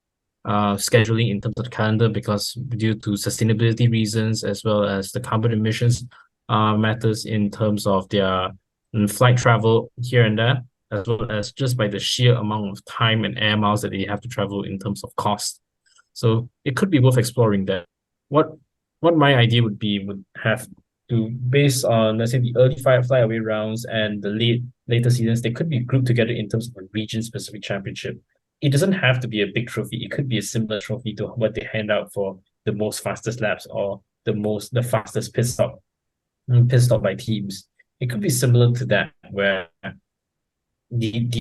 scheduling in terms of the calendar, because due to sustainability reasons as well as the carbon emissions matters in terms of their flight travel here and there, as well as just by the sheer amount of time and air miles that they have to travel in terms of cost. So it could be worth exploring that. What my idea would have to, based on, let's say, the early flyaway rounds and the later seasons, they could be grouped together in terms of a region-specific championship. It doesn't have to be a big trophy. It could be a similar trophy to what they hand out for the most fastest laps or the fastest pit stop by teams. It could be similar to that, where the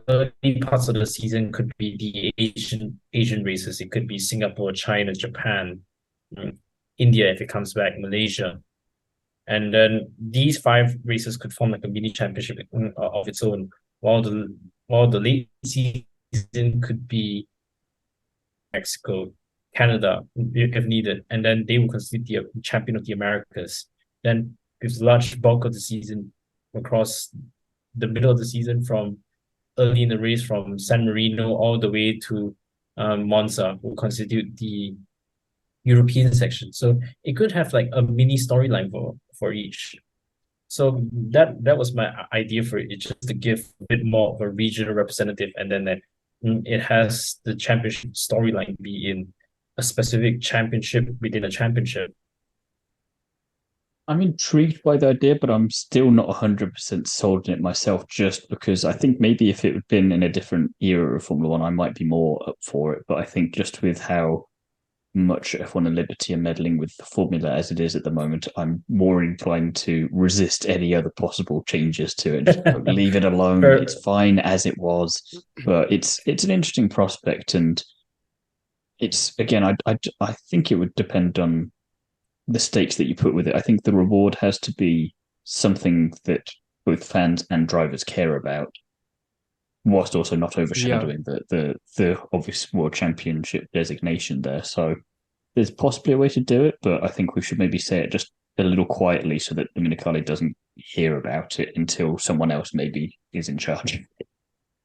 early parts of the season could be the Asian races. It could be Singapore, China, Japan, India if it comes back, Malaysia. And then these 5 races could form like a mini championship of its own, while the late season could be Mexico, Canada, if needed, and then they will constitute the champion of the Americas. Then with the large bulk of the season across the middle of the season, from early in the race, from San Marino all the way to Monza, will constitute the European section. So it could have like a mini storyline for each. So that was my idea for it. It's just to give a bit more of a regional representative, and then that it has the championship storyline be in a specific championship within a championship. I'm intrigued by the idea, but I'm still not 100% sold on it myself, just because I think maybe if it had been in a different era of Formula One, I might be more up for it. But I think just with how much F1 and Liberty are meddling with the formula as it is at the moment, I'm more inclined to resist any other possible changes to it. Just leave it alone. Sure. It's fine as it was, but it's an interesting prospect, and it's, again, I think it would depend on the stakes that you put with it. I think the reward has to be something that both fans and drivers care about, whilst also not overshadowing the obvious World Championship designation there. So there's possibly a way to do it, but I think we should maybe say it just a little quietly so that Dominicali doesn't hear about it until someone else maybe is in charge.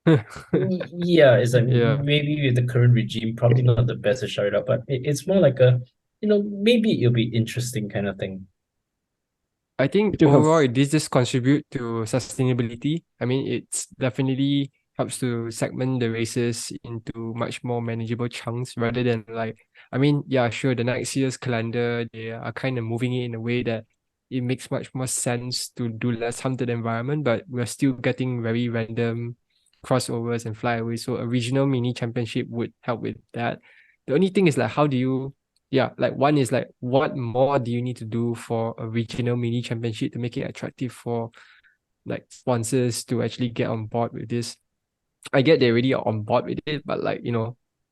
Yeah, it's like Yeah. maybe with the current regime, probably not the best to shout it out, but it's more like a, maybe it'll be interesting kind of thing. I think do have- overall it does just contribute to sustainability. I mean, it's definitely helps to segment the races into much more manageable chunks rather than like, I mean, yeah, sure, the next year's calendar, they are kind of moving it in a way that it makes much more sense to do less harm to the environment, but we're still getting very random crossovers and flyaways. So a regional mini championship would help with that. The only thing is like, how do you, like one is like, what more do you need to do for a regional mini championship to make it attractive for like sponsors to actually get on board with this? I get they're already on board with it, but like,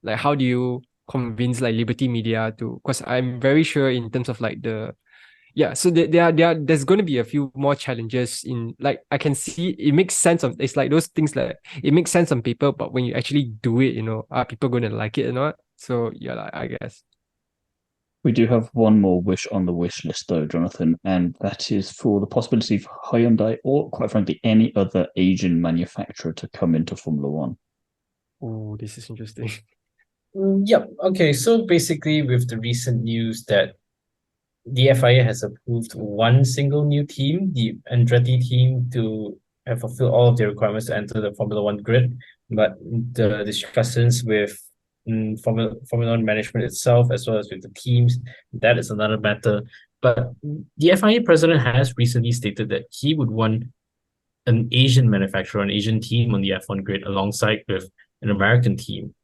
like how do you convince like Liberty Media to, because I'm very sure in terms of like so there's going to be a few more challenges in, like, I can see it makes sense of, it's like those things like it makes sense on paper, but when you actually do it, are people going to like it or not? So yeah, like, I guess. We do have one more wish on the wish list, though, Johnathan, and that is for the possibility of Hyundai or, quite frankly, any other Asian manufacturer to come into Formula One. Oh, this is interesting. Yep. Okay. So basically, with the recent news that the FIA has approved one single new team, the Andretti team, to have fulfilled all of their requirements to enter the Formula One grid, but the discussions with Formula One management itself, as well as with the teams, that is another matter. But the FIA president has recently stated that he would want an Asian manufacturer, an Asian team on the F1 grid alongside with an American team.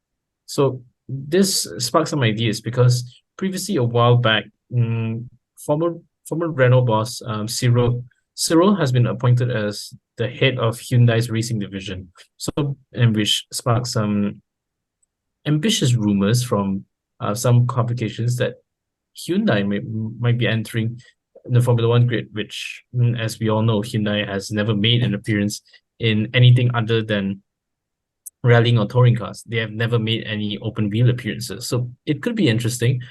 So this sparked some ideas because previously, a while back, former Renault boss Cyril has been appointed as the head of Hyundai's racing division. So, and which sparked some ambitious rumors from some publications that Hyundai might be entering the Formula One grid, which, as we all know, Hyundai has never made an appearance in anything other than rallying or touring cars. They have never made any open wheel appearances. So it could be interesting,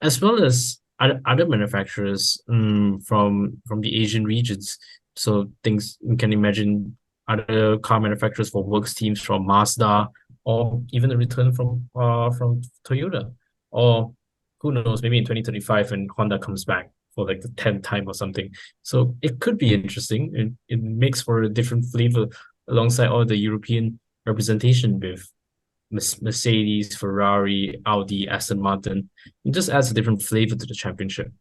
as well as other manufacturers from the Asian regions. So things, you can imagine other car manufacturers for works teams from Mazda, or even a return from Toyota, or who knows, maybe in 2035 when Honda comes back. for like the 10th time or something. So it could be interesting. It makes for a different flavor alongside all the European representation with Mercedes, Ferrari, Audi, Aston Martin. It just adds a different flavor to the championship.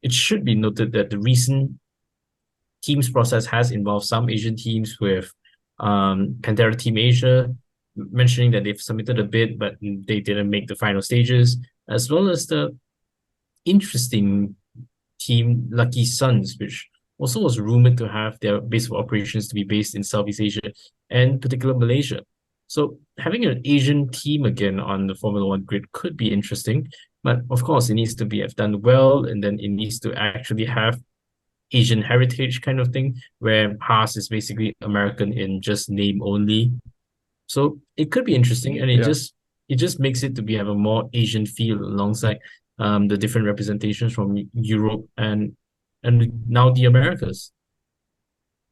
It should be noted that the recent teams process has involved some Asian teams with Pantera Team Asia, mentioning that they've submitted a bid, but they didn't make the final stages, as well as the interesting team Lucky Suns, which also was rumored to have their base of operations to be based in Southeast Asia and particularly Malaysia. So having an Asian team again on the Formula One grid could be interesting, but of course it needs to be done well, and then it needs to actually have Asian heritage kind of thing, where Haas is basically American in just name only. So it could be interesting, and it just makes it to be have a more Asian feel alongside the different representations from Europe and now the Americas.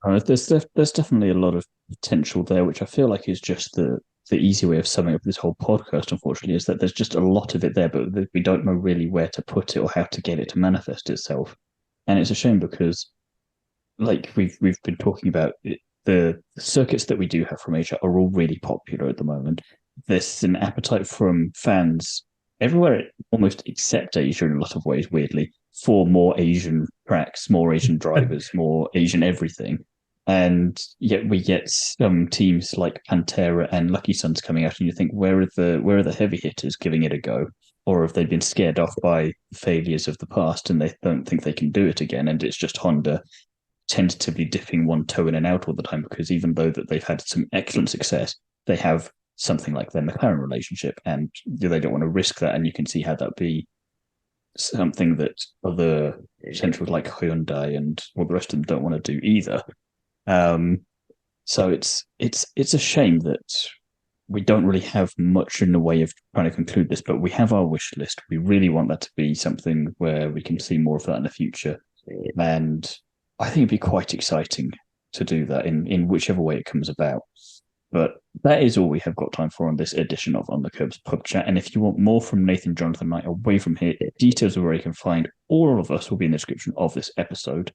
There's definitely a lot of potential there, which I feel like is just the easy way of summing up this whole podcast, unfortunately, is that there's just a lot of it there, but we don't know really where to put it or how to get it to manifest itself. And it's a shame because, like we've been talking about, the circuits that we do have from Asia are all really popular at the moment. There's an appetite from fans everywhere, almost except Asia in a lot of ways, weirdly, for more Asian tracks, more Asian drivers, more Asian everything. And yet we get some teams like Pantera and Lucky Suns coming out, and you think, where are the heavy hitters giving it a go? Or have they been scared off by failures of the past and they don't think they can do it again? And it's just Honda tentatively dipping one toe in and out all the time, because even though that they've had some excellent success, they have something like their McLaren relationship, and they don't want to risk that. And you can see how that be something that other centrals like Hyundai and all the rest of them don't want to do either. So it's a shame that we don't really have much in the way of trying to conclude this, but we have our wish list. We really want that to be something where we can see more of that in the future. And I think it'd be quite exciting to do that in whichever way it comes about. But that is all we have got time for on this edition of On the Kerbs Pub Chat. And if you want more from Nathan, Johnathan, and I away from here, details of where you can find all of us will be in the description of this episode.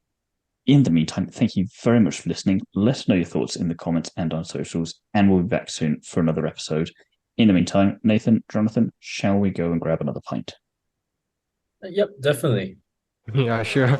In the meantime, thank you very much for listening. Let us know your thoughts in the comments and on socials, and we'll be back soon for another episode. In the meantime, Nathan, Johnathan, shall we go and grab another pint? Yep, definitely. Yeah, sure.